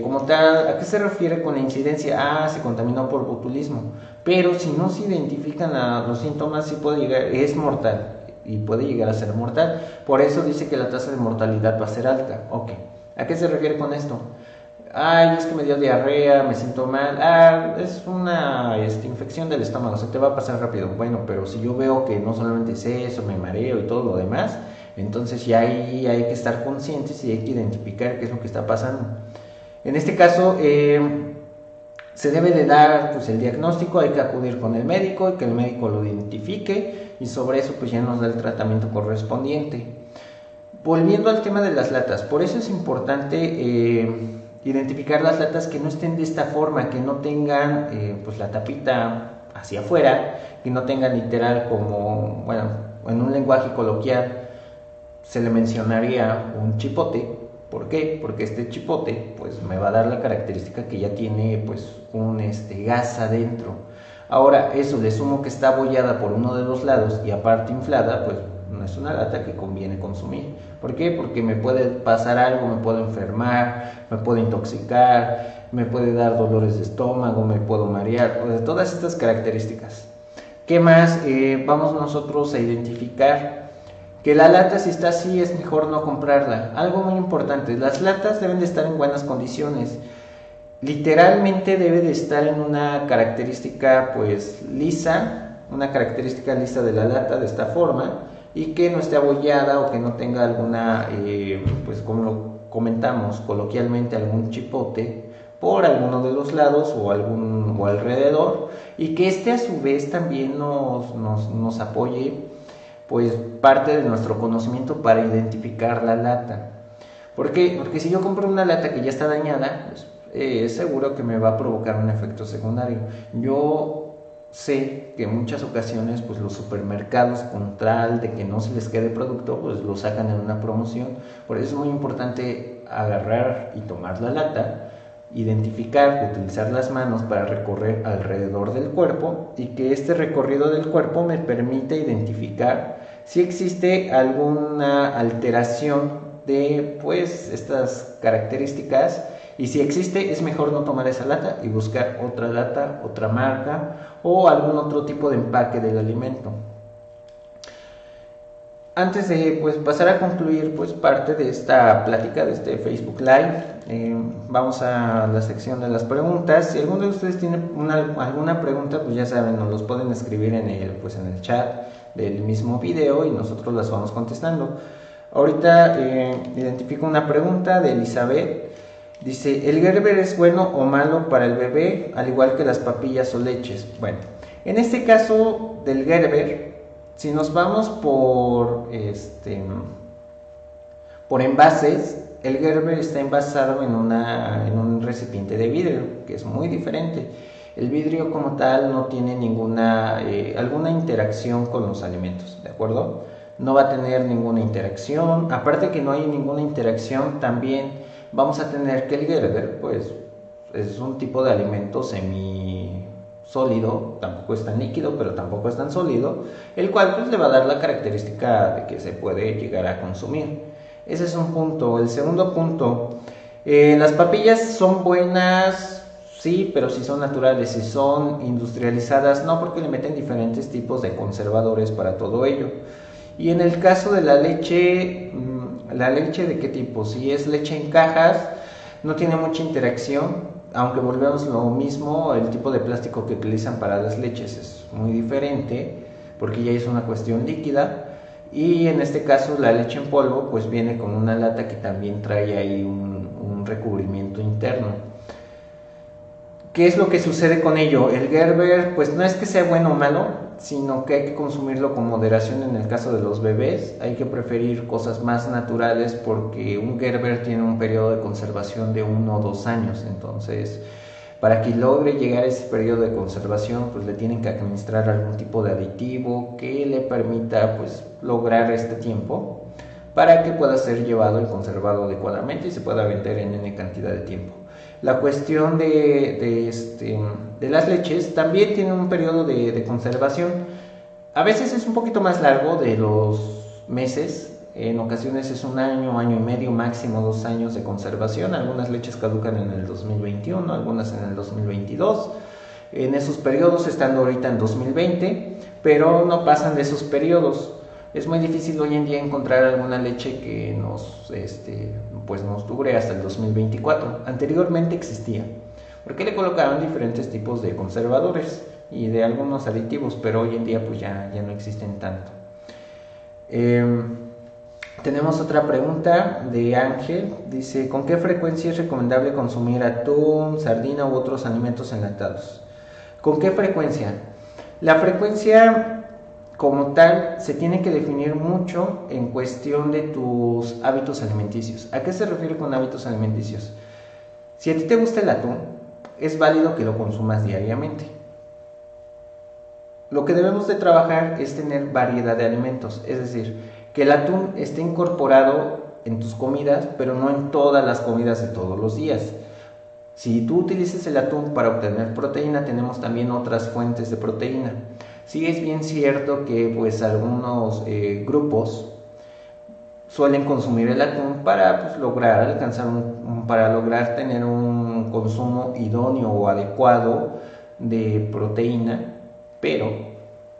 Como tal, ¿a qué se refiere con la incidencia? Se contaminó por botulismo, pero si no se identifican los síntomas, sí puede llegar, es mortal y puede llegar a ser mortal. Por eso dice que la tasa de mortalidad va a ser alta. Ok, ¿a qué se refiere con esto? Es que me dio diarrea, me siento mal. Es una infección del estómago, se te va a pasar rápido. Bueno, pero si yo veo que no solamente es eso, me mareo y todo lo demás, entonces ya ahí hay que estar conscientes y hay que identificar qué es lo que está pasando. En este caso, se debe de dar pues el diagnóstico, hay que acudir con el médico y que el médico lo identifique y sobre eso pues ya nos da el tratamiento correspondiente. Volviendo al tema de las latas, por eso es importante identificar las latas que no estén de esta forma, que no tengan pues la tapita hacia afuera, que no tengan literal como, bueno, en un lenguaje coloquial se le mencionaría un chipote. ¿Por qué? Porque este chipote pues me va a dar la característica que ya tiene pues un gas adentro. Ahora eso le sumo que está abollada por uno de los lados y aparte inflada, pues no es una lata que conviene consumir. ¿Por qué? Porque me puede pasar algo, me puedo enfermar, me puedo intoxicar, me puede dar dolores de estómago, me puedo marear, o sea, todas estas características. ¿Qué más? Vamos nosotros a identificar que la lata, si está así, es mejor no comprarla. Algo muy importante, las latas deben de estar en buenas condiciones. Literalmente debe de estar en una característica pues lisa, una característica lisa de la lata de esta forma, y que no esté abollada o que no tenga alguna, pues como lo comentamos coloquialmente, algún chipote por alguno de los lados o alrededor, y que este a su vez también nos apoye pues parte de nuestro conocimiento para identificar la lata. ¿Por qué? Porque si yo compro una lata que ya está dañada, pues, es seguro que me va a provocar un efecto secundario. Yo sé que en muchas ocasiones pues los supermercados, con tal de que no se les quede producto, pues lo sacan en una promoción. Por eso es muy importante agarrar y tomar la lata, identificar, utilizar las manos para recorrer alrededor del cuerpo, y que este recorrido del cuerpo me permite identificar si existe alguna alteración de pues estas características, y si existe es mejor no tomar esa lata y buscar otra lata, otra marca o algún otro tipo de empaque del alimento. Antes de pues pasar a concluir pues parte de esta plática, de este Facebook Live, vamos a la sección de las preguntas. Si alguno de ustedes tiene alguna pregunta, pues ya saben, nos los pueden escribir en el chat del mismo video y nosotros las vamos contestando. Ahorita identifico una pregunta de Elizabeth. Dice, ¿el Gerber es bueno o malo para el bebé, al igual que las papillas o leches? Bueno, en este caso del Gerber, si nos vamos por envases, el Gerber está envasado en un recipiente de vidrio, que es muy diferente. El vidrio como tal no tiene alguna interacción con los alimentos, ¿de acuerdo? No va a tener ninguna interacción. Aparte que no hay ninguna interacción, también vamos a tener que el Gerber pues es un tipo de alimento semisólido, tampoco es tan líquido, pero tampoco es tan sólido, el cual pues le va a dar la característica de que se puede llegar a consumir. Ese es un punto. El segundo punto, las papillas son buenas, sí, pero si son naturales, si son industrializadas, no, porque le meten diferentes tipos de conservadores para todo ello. Y en el caso de la leche ¿de qué tipo? Si es leche en cajas, no tiene mucha interacción, aunque volvemos lo mismo, el tipo de plástico que utilizan para las leches es muy diferente, porque ya es una cuestión líquida. Y en este caso la leche en polvo pues viene con una lata que también trae ahí un recubrimiento interno. ¿Qué es lo que sucede con ello? El Gerber pues no es que sea bueno o malo, sino que hay que consumirlo con moderación. En el caso de los bebés hay que preferir cosas más naturales, porque un Gerber tiene un periodo de conservación de 1 o 2 años. Entonces, para que logre llegar a ese periodo de conservación, pues le tienen que administrar algún tipo de aditivo que le permita pues lograr este tiempo, para que pueda ser llevado y conservado adecuadamente y se pueda vender en N cantidad de tiempo. La cuestión de las leches también tiene un periodo de conservación. A veces es un poquito más largo de los meses, en ocasiones es un año, año y medio, máximo 2 años de conservación. Algunas leches caducan en el 2021, algunas en el 2022. En esos periodos, estando ahorita en 2020, pero no pasan de esos periodos. Es muy difícil hoy en día encontrar alguna leche que nos dure hasta el 2024. Anteriormente existía, porque le colocaban diferentes tipos de conservadores y de algunos aditivos, pero hoy en día pues ya no existen tanto. Tenemos otra pregunta de Ángel. Dice: ¿con qué frecuencia es recomendable consumir atún, sardina u otros alimentos enlatados? ¿Con qué frecuencia? La frecuencia como tal se tiene que definir mucho en cuestión de tus hábitos alimenticios. ¿A qué se refiere con hábitos alimenticios? Si a ti te gusta el atún, es válido que lo consumas diariamente. Lo que debemos de trabajar es tener variedad de alimentos, es decir, que el atún esté incorporado en tus comidas, pero no en todas las comidas de todos los días. Si tú utilizas el atún para obtener proteína, tenemos también otras fuentes de proteína. Sí es bien cierto que pues algunos grupos suelen consumir el atún para lograr tener un consumo idóneo o adecuado de proteína, pero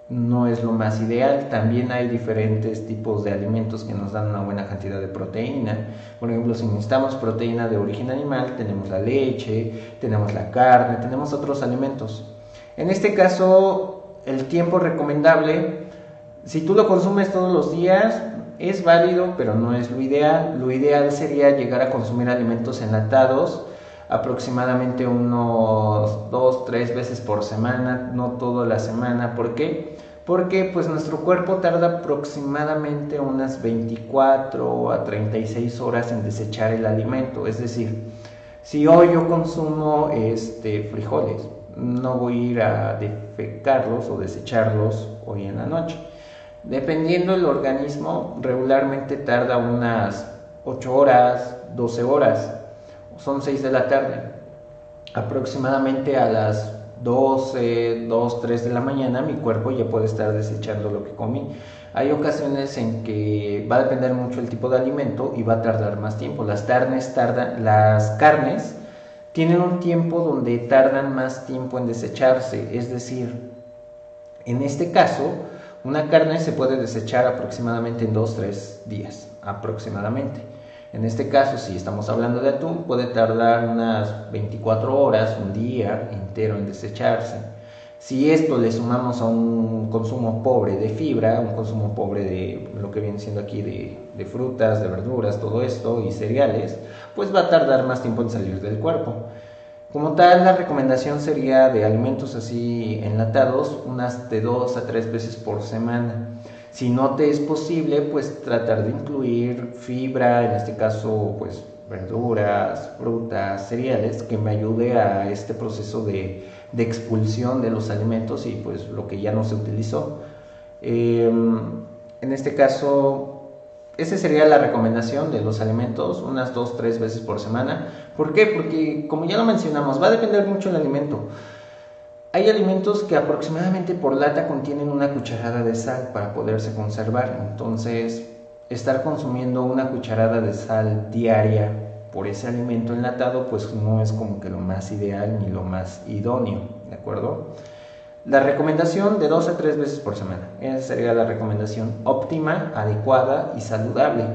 no es lo más ideal. También hay diferentes tipos de alimentos que nos dan una buena cantidad de proteína. Por ejemplo, si necesitamos proteína de origen animal, tenemos la leche, tenemos la carne, tenemos otros alimentos. En este caso, el tiempo recomendable, si tú lo consumes todos los días, es válido, pero no es lo ideal. Lo ideal sería llegar a consumir alimentos enlatados aproximadamente unos 2-3 veces por semana, no toda la semana. ¿Por qué? Porque pues nuestro cuerpo tarda aproximadamente unas 24 a 36 horas en desechar el alimento. Es decir, si hoy yo consumo frijoles, no voy a ir a defecarlos o desecharlos hoy en la noche. Dependiendo del organismo, regularmente tarda unas 8 horas, 12 horas, son 6 de la tarde. Aproximadamente a las 12, 2, 3 de la mañana mi cuerpo ya puede estar desechando lo que comí. Hay ocasiones en que va a depender mucho el tipo de alimento y va a tardar más tiempo. Las carnes tienen un tiempo donde tardan más tiempo en desecharse, es decir, en este caso, una carne se puede desechar aproximadamente en 2-3 días, aproximadamente. En este caso, si estamos hablando de atún, puede tardar unas 24 horas, un día entero en desecharse. Si esto le sumamos a un consumo pobre de fibra, un consumo pobre de lo que viene siendo aquí de frutas, de verduras, todo esto y cereales, pues va a tardar más tiempo en salir del cuerpo. Como tal, la recomendación sería de alimentos así enlatados unas de 2 a 3 veces por semana. Si no te es posible, pues tratar de incluir fibra, en este caso pues verduras, frutas, cereales, que me ayude a este proceso de expulsión de los alimentos y pues lo que ya no se utilizó. En este caso, esa sería la recomendación de los alimentos, unas 2-3 veces por semana. ¿Por qué? Porque como ya lo mencionamos, va a depender mucho el alimento. Hay alimentos que aproximadamente por lata contienen una cucharada de sal para poderse conservar. Entonces, estar consumiendo una cucharada de sal diaria por ese alimento enlatado, pues no es como que lo más ideal ni lo más idóneo, ¿de acuerdo? La recomendación de 2 a 3 veces por semana. Esa sería la recomendación óptima, adecuada y saludable.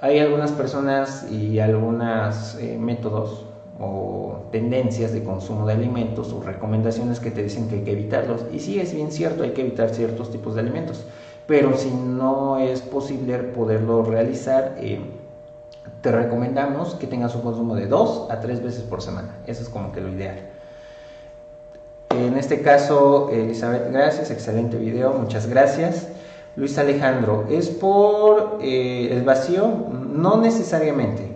Hay algunas personas y algunos métodos o tendencias de consumo de alimentos o recomendaciones que te dicen que hay que evitarlos. Y sí, es bien cierto, hay que evitar ciertos tipos de alimentos. Pero si no es posible poderlo realizar, te recomendamos que tengas un consumo de 2 a 3 veces por semana. Eso es como que lo ideal. En este caso, Elizabeth, gracias, excelente video, muchas gracias. Luis Alejandro, ¿es por el vacío? No necesariamente.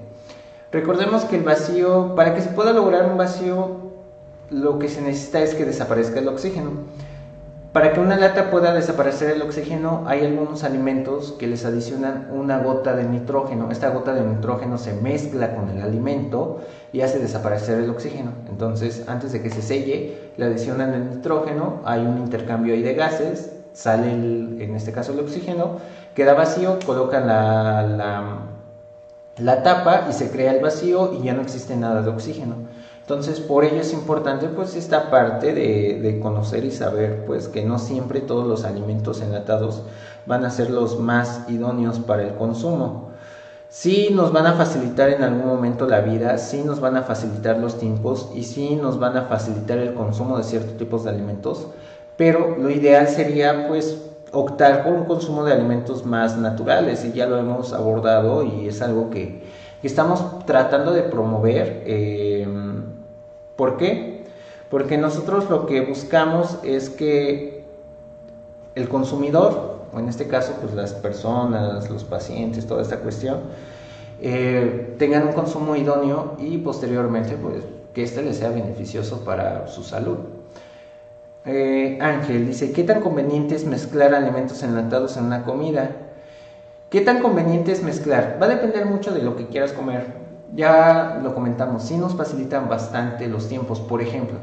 Recordemos que el vacío, para que se pueda lograr un vacío, lo que se necesita es que desaparezca el oxígeno. Para que una lata pueda desaparecer el oxígeno, hay algunos alimentos que les adicionan una gota de nitrógeno. Esta gota de nitrógeno se mezcla con el alimento y hace desaparecer el oxígeno. Entonces, antes de que se selle, le adicionan el nitrógeno, hay un intercambio ahí de gases, sale en este caso el oxígeno, queda vacío, colocan la tapa y se crea el vacío y ya no existe nada de oxígeno. Entonces, por ello es importante pues esta parte de conocer y saber pues que no siempre todos los alimentos enlatados van a ser los más idóneos para el consumo. Sí nos van a facilitar en algún momento la vida, sí nos van a facilitar los tiempos y sí nos van a facilitar el consumo de ciertos tipos de alimentos, pero lo ideal sería pues optar por un consumo de alimentos más naturales, y ya lo hemos abordado y es algo que estamos tratando de promover. ¿Por qué? Porque nosotros lo que buscamos es que el consumidor, o en este caso pues las personas, los pacientes, toda esta cuestión, tengan un consumo idóneo y posteriormente pues que este les sea beneficioso para su salud. Ángel dice, ¿qué tan conveniente es mezclar alimentos enlatados en una comida? ¿Qué tan conveniente es mezclar? Va a depender mucho de lo que quieras comer. Ya lo comentamos, sí nos facilitan bastante los tiempos. Por ejemplo,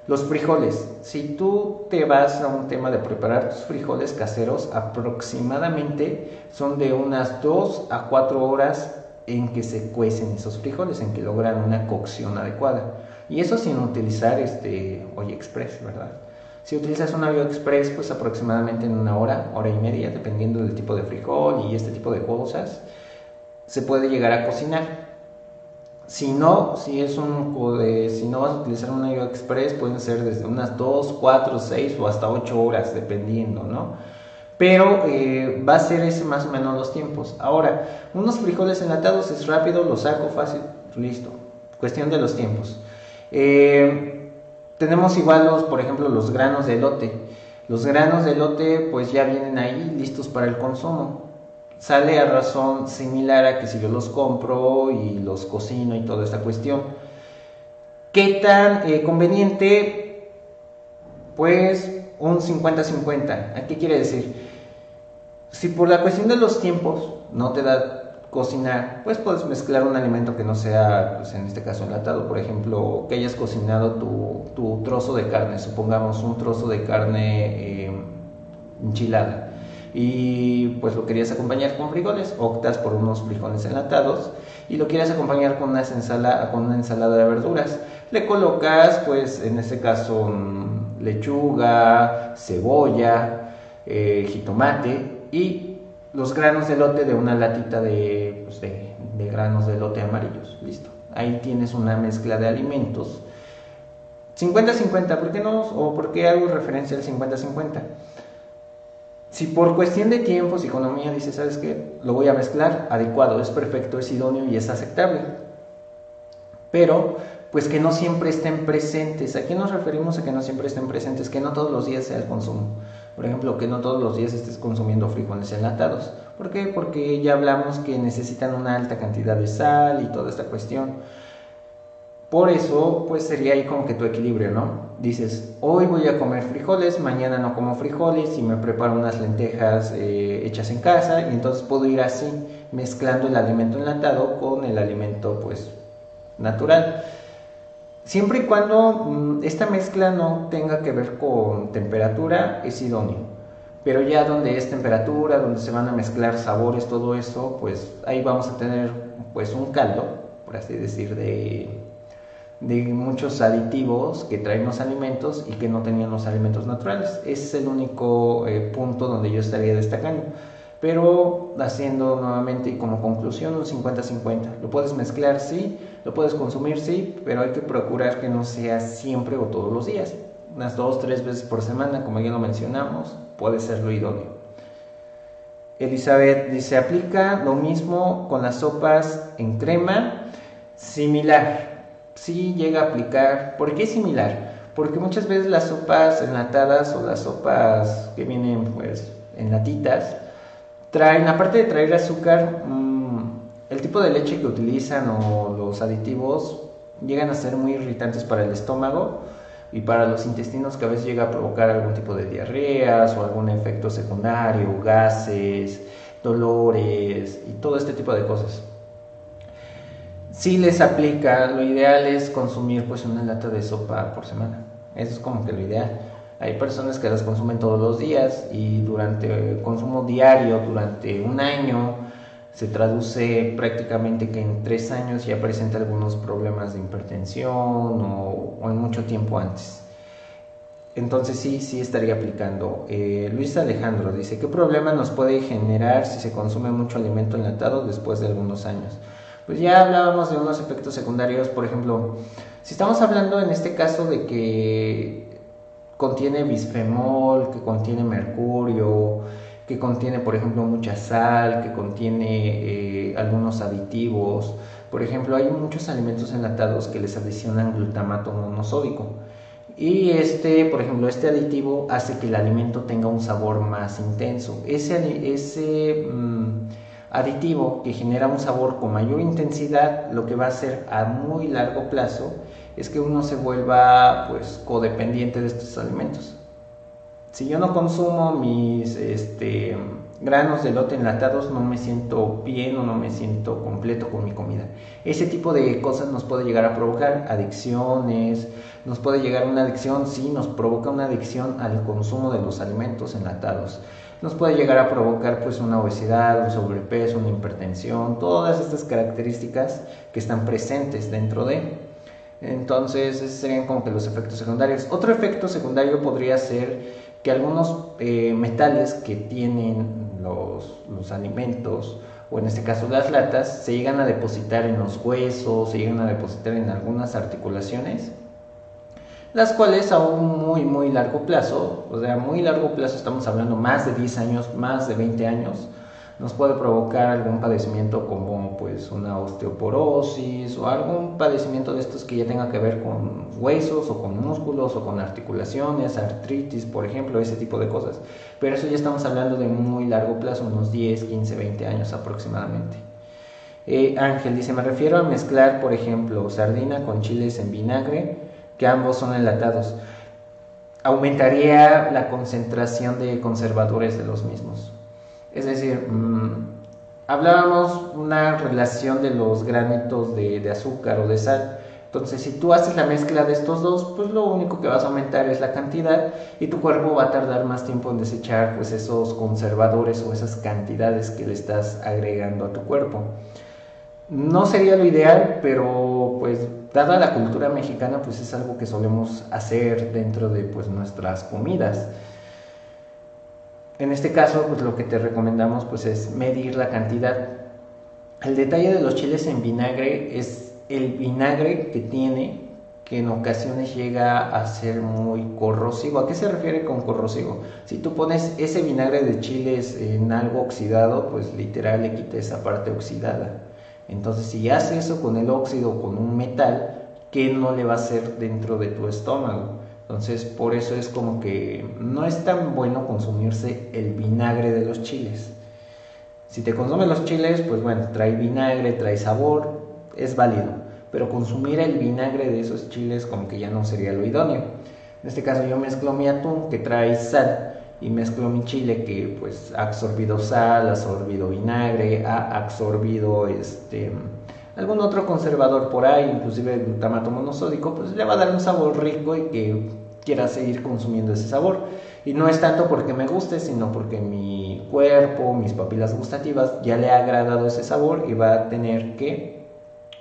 los frijoles. Si tú te vas a un tema de preparar tus frijoles caseros, aproximadamente son de unas 2 a 4 horas en que se cuecen esos frijoles, en que logran una cocción adecuada. Y eso sin utilizar olla express, ¿verdad? Si utilizas un olla express, pues aproximadamente en una hora, hora y media, dependiendo del tipo de frijol y este tipo de cosas, se puede llegar a cocinar. Si no, si no vas a utilizar una olla express, pueden ser desde unas 2, 4, 6 o hasta 8 horas, dependiendo, ¿no? Pero va a ser ese más o menos los tiempos. Ahora, unos frijoles enlatados es rápido, los saco fácil, listo. Cuestión de los tiempos. Tenemos igual por ejemplo, los granos de elote. Los granos de elote pues ya vienen ahí listos para el consumo. Sale a razón similar a que si yo los compro y los cocino y toda esta cuestión. ¿Qué tan conveniente? Pues un 50-50. ¿A qué quiere decir? Si por la cuestión de los tiempos no te da cocinar, pues puedes mezclar un alimento que no sea, pues en este caso enlatado. Por ejemplo, que hayas cocinado tu trozo de carne, supongamos un trozo de carne enchilada, y pues lo querías acompañar con frijoles, optas por unos frijoles enlatados y lo quieres acompañar con una ensalada de verduras. Le colocas, pues en este caso, lechuga, cebolla, jitomate y los granos de elote de una latita de granos de elote amarillos. Listo. Ahí tienes una mezcla de alimentos. 50-50, ¿por qué no? ¿O por qué hago referencia al 50-50? Si por cuestión de tiempos y economía dices, ¿sabes qué? Lo voy a mezclar, adecuado, es perfecto, es idóneo y es aceptable. Pero, pues que no siempre estén presentes. ¿A qué nos referimos a que no siempre estén presentes? Que no todos los días sea el consumo. Por ejemplo, que no todos los días estés consumiendo frijoles enlatados. ¿Por qué? Porque ya hablamos que necesitan una alta cantidad de sal y toda esta cuestión. Por eso, pues sería ahí como que tu equilibrio, ¿no? Dices, hoy voy a comer frijoles, mañana no como frijoles y me preparo unas lentejas hechas en casa, y entonces puedo ir así, mezclando el alimento enlatado con el alimento, pues, natural. Siempre y cuando esta mezcla no tenga que ver con temperatura, es idóneo. Pero ya donde es temperatura, donde se van a mezclar sabores, todo eso, pues ahí vamos a tener pues un caldo, por así decir, de muchos aditivos que traen los alimentos y que no tenían los alimentos naturales. Ese es el único punto donde yo estaría destacando. Pero haciendo nuevamente y como conclusión un 50-50. Lo puedes mezclar, sí, lo puedes consumir, sí, pero hay que procurar que no sea siempre o todos los días. Unas 2-3 veces por semana, como ya lo mencionamos, puede ser lo idóneo. Elizabeth dice, aplica lo mismo con las sopas en crema, similar. Sí llega a aplicar. ¿Por qué similar? Porque muchas veces las sopas enlatadas o las sopas que vienen pues en latitas traen, aparte de traer azúcar, el tipo de leche que utilizan o los aditivos llegan a ser muy irritantes para el estómago, y para los intestinos, que a veces llega a provocar algún tipo de diarreas o algún efecto secundario, gases, dolores y todo este tipo de cosas. Si les aplica, lo ideal es consumir pues una lata de sopa por semana. Eso es como que lo ideal. Hay personas que las consumen todos los días y durante el consumo diario, durante un año, se traduce prácticamente que en 3 años ya presenta algunos problemas de hipertensión o en mucho tiempo antes. Entonces sí estaría aplicando. Luis Alejandro dice, ¿qué problema nos puede generar si se consume mucho alimento enlatado después de algunos años? Pues ya hablábamos de unos efectos secundarios. Por ejemplo, si estamos hablando en este caso de que contiene bisfenol, que contiene mercurio, que contiene por ejemplo mucha sal, que contiene algunos aditivos. Por ejemplo, hay muchos alimentos enlatados que les adicionan glutamato monosódico. Y por ejemplo, este aditivo hace que el alimento tenga un sabor más intenso. Ese aditivo que genera un sabor con mayor intensidad, lo que va a hacer a muy largo plazo es que uno se vuelva pues codependiente de estos alimentos. Si yo no consumo mis granos de elote enlatados, no me siento bien o no me siento completo con mi comida. Ese tipo de cosas nos puede llegar a provocar adicciones, nos puede llegar una adicción, sí, nos provoca una adicción al consumo de los alimentos enlatados. Nos puede llegar a provocar pues una obesidad, un sobrepeso, una hipertensión, todas estas características que están presentes dentro de. Entonces, esos serían como que los efectos secundarios. Otro efecto secundario podría ser que algunos metales que tienen los alimentos, o en este caso las latas, se llegan a depositar en los huesos, se llegan a depositar en algunas articulaciones, las cuales a un muy largo plazo, o sea, muy largo plazo, estamos hablando más de 10 años, más de 20 años, nos puede provocar algún padecimiento como pues una osteoporosis o algún padecimiento de estos que ya tenga que ver con huesos o con músculos o con articulaciones, artritis, por ejemplo, ese tipo de cosas. Pero eso ya estamos hablando de muy largo plazo, unos 10, 15, 20 años aproximadamente. Ángel dice, me refiero a mezclar, por ejemplo, sardina con chiles en vinagre, que ambos son enlatados. Aumentaría la concentración de conservadores de los mismos. Es decir, hablábamos una relación de los granitos de azúcar o de sal. Entonces, si tú haces la mezcla de estos dos, pues lo único que vas a aumentar es la cantidad y tu cuerpo va a tardar más tiempo en desechar pues esos conservadores o esas cantidades que le estás agregando a tu cuerpo. No sería lo ideal, pero pues dada la cultura mexicana, pues es algo que solemos hacer dentro de pues nuestras comidas. En este caso, pues lo que te recomendamos pues es medir la cantidad. El detalle de los chiles en vinagre es el vinagre que tiene, que en ocasiones llega a ser muy corrosivo. ¿A qué se refiere con corrosivo? Si tú pones ese vinagre de chiles en algo oxidado, pues literal le quita esa parte oxidada. Entonces, si haces eso con el óxido, con un metal, ¿qué no le va a hacer dentro de tu estómago? Entonces, por eso es como que no es tan bueno consumirse el vinagre de los chiles. Si te consumes los chiles, pues bueno, trae vinagre, trae sabor, es válido. Pero consumir el vinagre de esos chiles como que ya no sería lo idóneo. En este caso yo mezclo mi atún que trae sal y mezclo mi chile que pues ha absorbido sal, ha absorbido vinagre, ha absorbido algún otro conservador por ahí, inclusive el glutamato monosódico, pues le va a dar un sabor rico y que quiera seguir consumiendo ese sabor. Y no es tanto porque me guste, sino porque mi cuerpo, mis papilas gustativas ya le ha agradado ese sabor y va a tener que,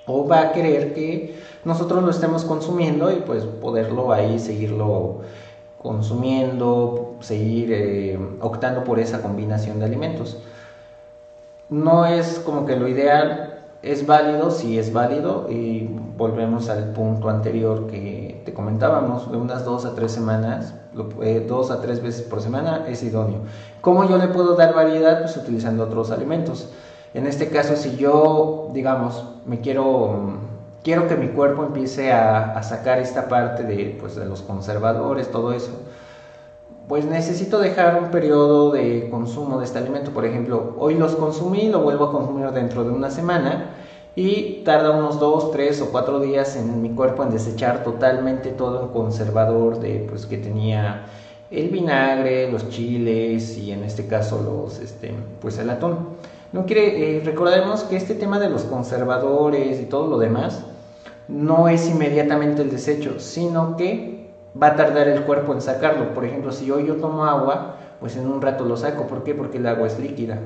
o va a querer que nosotros lo estemos consumiendo y pues poderlo ahí seguirlo consumiendo, seguir optando por esa combinación de alimentos. No es como que lo ideal. Es válido, sí es válido, y volvemos al punto anterior que te comentábamos, de unas 2 a 3 semanas, 2 a 3 veces por semana es idóneo. ¿Cómo yo le puedo dar variedad? Pues utilizando otros alimentos. En este caso, si yo, digamos, quiero que mi cuerpo empiece a sacar esta parte de los conservadores, todo eso, pues necesito dejar un periodo de consumo de este alimento. Por ejemplo, hoy los consumí, lo vuelvo a consumir dentro de una semana y tarda unos 2, 3 o 4 días en mi cuerpo en desechar totalmente todo el conservador de, pues, que tenía el vinagre, los chiles y en este caso pues el atún. Recordemos que este tema de los conservadores y todo lo demás no es inmediatamente el desecho, sino que va a tardar el cuerpo en sacarlo. Por ejemplo, si hoy yo tomo agua, pues en un rato lo saco. ¿Por qué? Porque el agua es líquida.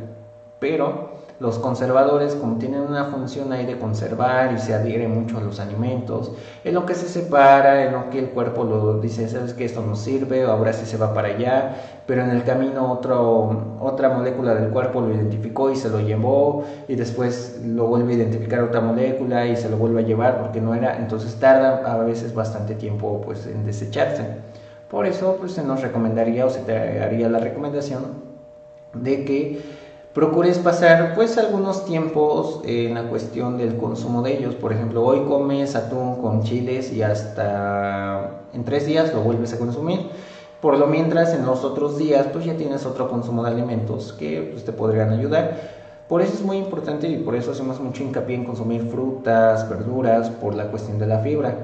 Pero los conservadores, como tienen una función ahí de conservar y se adhieren mucho a los alimentos, en lo que se separa, en lo que el cuerpo lo dice, sabes que esto no sirve, ahora sí se va para allá, pero en el camino otra molécula del cuerpo lo identificó y se lo llevó, y después lo vuelve a identificar otra molécula y se lo vuelve a llevar porque no era, entonces tarda a veces bastante tiempo, pues, en desecharse. Por eso, pues, se nos recomendaría o se te haría la recomendación de que procures pasar, pues, algunos tiempos en la cuestión del consumo de ellos. Por ejemplo, hoy comes atún con chiles y hasta en 3 días lo vuelves a consumir. Por lo mientras, en los otros días, pues ya tienes otro consumo de alimentos que, pues, te podrían ayudar. Por eso es muy importante y por eso hacemos mucho hincapié en consumir frutas, verduras, por la cuestión de la fibra.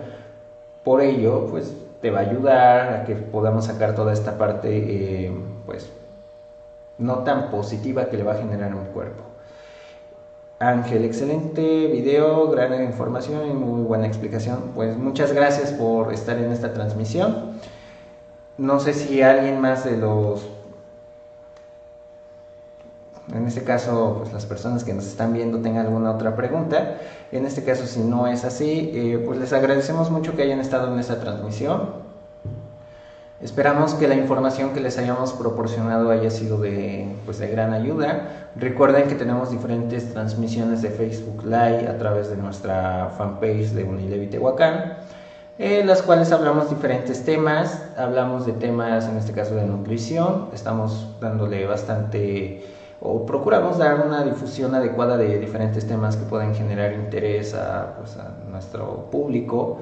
Por ello, pues, te va a ayudar a que podamos sacar toda esta parte, pues, no tan positiva que le va a generar en el cuerpo. Ángel, excelente video, gran información y muy buena explicación. Pues muchas gracias por estar en esta transmisión. No sé si alguien más de en este caso, pues las personas que nos están viendo tengan alguna otra pregunta. En este caso, si no es así, pues les agradecemos mucho que hayan estado en esta transmisión. Esperamos que la información que les hayamos proporcionado haya sido pues de gran ayuda. Recuerden que tenemos diferentes transmisiones de Facebook Live a través de nuestra fanpage de Unilevi Tehuacán, las cuales hablamos diferentes temas. Hablamos de temas, en este caso, de nutrición. Estamos dándole bastante, o procuramos dar una difusión adecuada de diferentes temas que pueden generar interés pues, a nuestro público.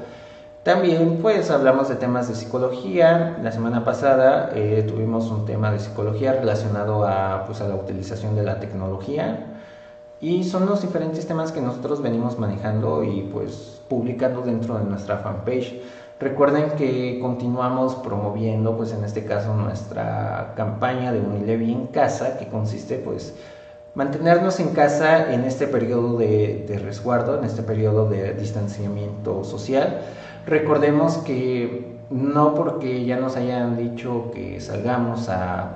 También, pues, hablamos de temas de psicología. La semana pasada tuvimos un tema de psicología relacionado pues, a la utilización de la tecnología, y son los diferentes temas que nosotros venimos manejando y, pues, publicando dentro de nuestra fanpage. Recuerden que continuamos promoviendo, pues, en este caso, nuestra campaña de Unilevi en casa, que consiste, pues, mantenernos en casa en este periodo de resguardo, en este periodo de distanciamiento social. Recordemos que no porque ya nos hayan dicho que salgamos a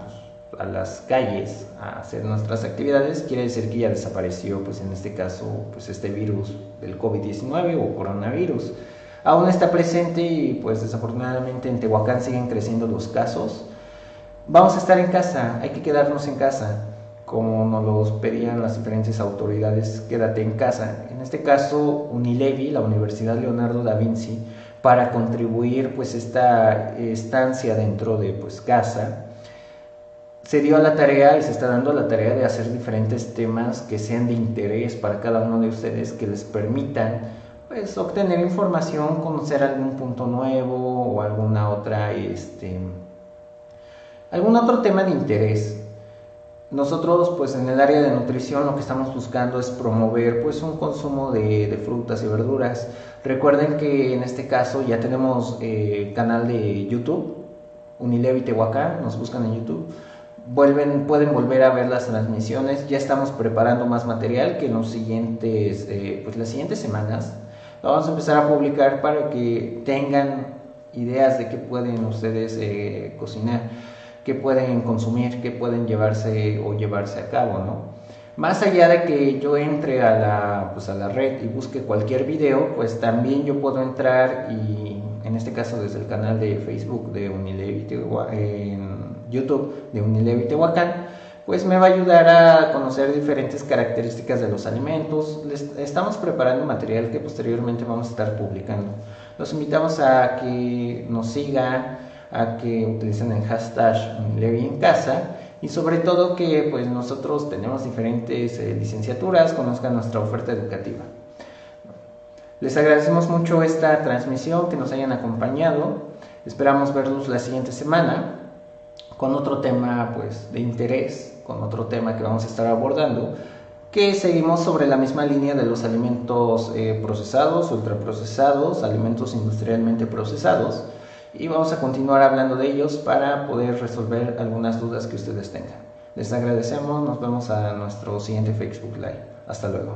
las calles a hacer nuestras actividades, quiere decir que ya desapareció, pues, en este caso, pues, este virus del COVID-19 o coronavirus. Aún está presente y, pues, desafortunadamente en Tehuacán siguen creciendo los casos. Vamos a estar en casa, hay que quedarnos en casa, como nos los pedían las diferentes autoridades, quédate en casa. En este caso, Unilevi, la Universidad Leonardo da Vinci, para contribuir, pues, esta estancia dentro de, pues, casa, se dio a la tarea y se está dando la tarea de hacer diferentes temas que sean de interés para cada uno de ustedes, que les permitan, pues, obtener información, conocer algún punto nuevo o algún otro tema de interés. Nosotros, pues, en el área de nutrición lo que estamos buscando es promover, pues, un consumo de frutas y verduras. Recuerden que en este caso ya tenemos canal de YouTube, Unilevi Tehuacán, nos buscan en YouTube. Pueden volver a ver las transmisiones. Ya estamos preparando más material que en las siguientes semanas lo vamos a empezar a publicar para que tengan ideas de qué pueden ustedes cocinar, qué pueden consumir, qué pueden llevarse a cabo, ¿no? Más allá de que yo entre a la red y busque cualquier video, pues también yo puedo entrar y, en este caso, desde el canal de Facebook de Unilevi Tehuacán, en YouTube de Unilevi Tehuacán, pues me va a ayudar a conocer diferentes características de los alimentos. Estamos preparando material que posteriormente vamos a estar publicando. Los invitamos a que nos sigan, a que utilicen el hashtag Unilevi en casa, y sobre todo que, pues, nosotros tenemos diferentes licenciaturas, conozcan nuestra oferta educativa. Les agradecemos mucho esta transmisión, que nos hayan acompañado. Esperamos verlos la siguiente semana con otro tema, pues, de interés, con otro tema que vamos a estar abordando. que seguimos sobre la misma línea de los alimentos procesados, ultraprocesados, alimentos industrialmente procesados, y vamos a continuar hablando de ellos para poder resolver algunas dudas que ustedes tengan. Les agradecemos, nos vemos a nuestro siguiente Facebook Live. Hasta luego.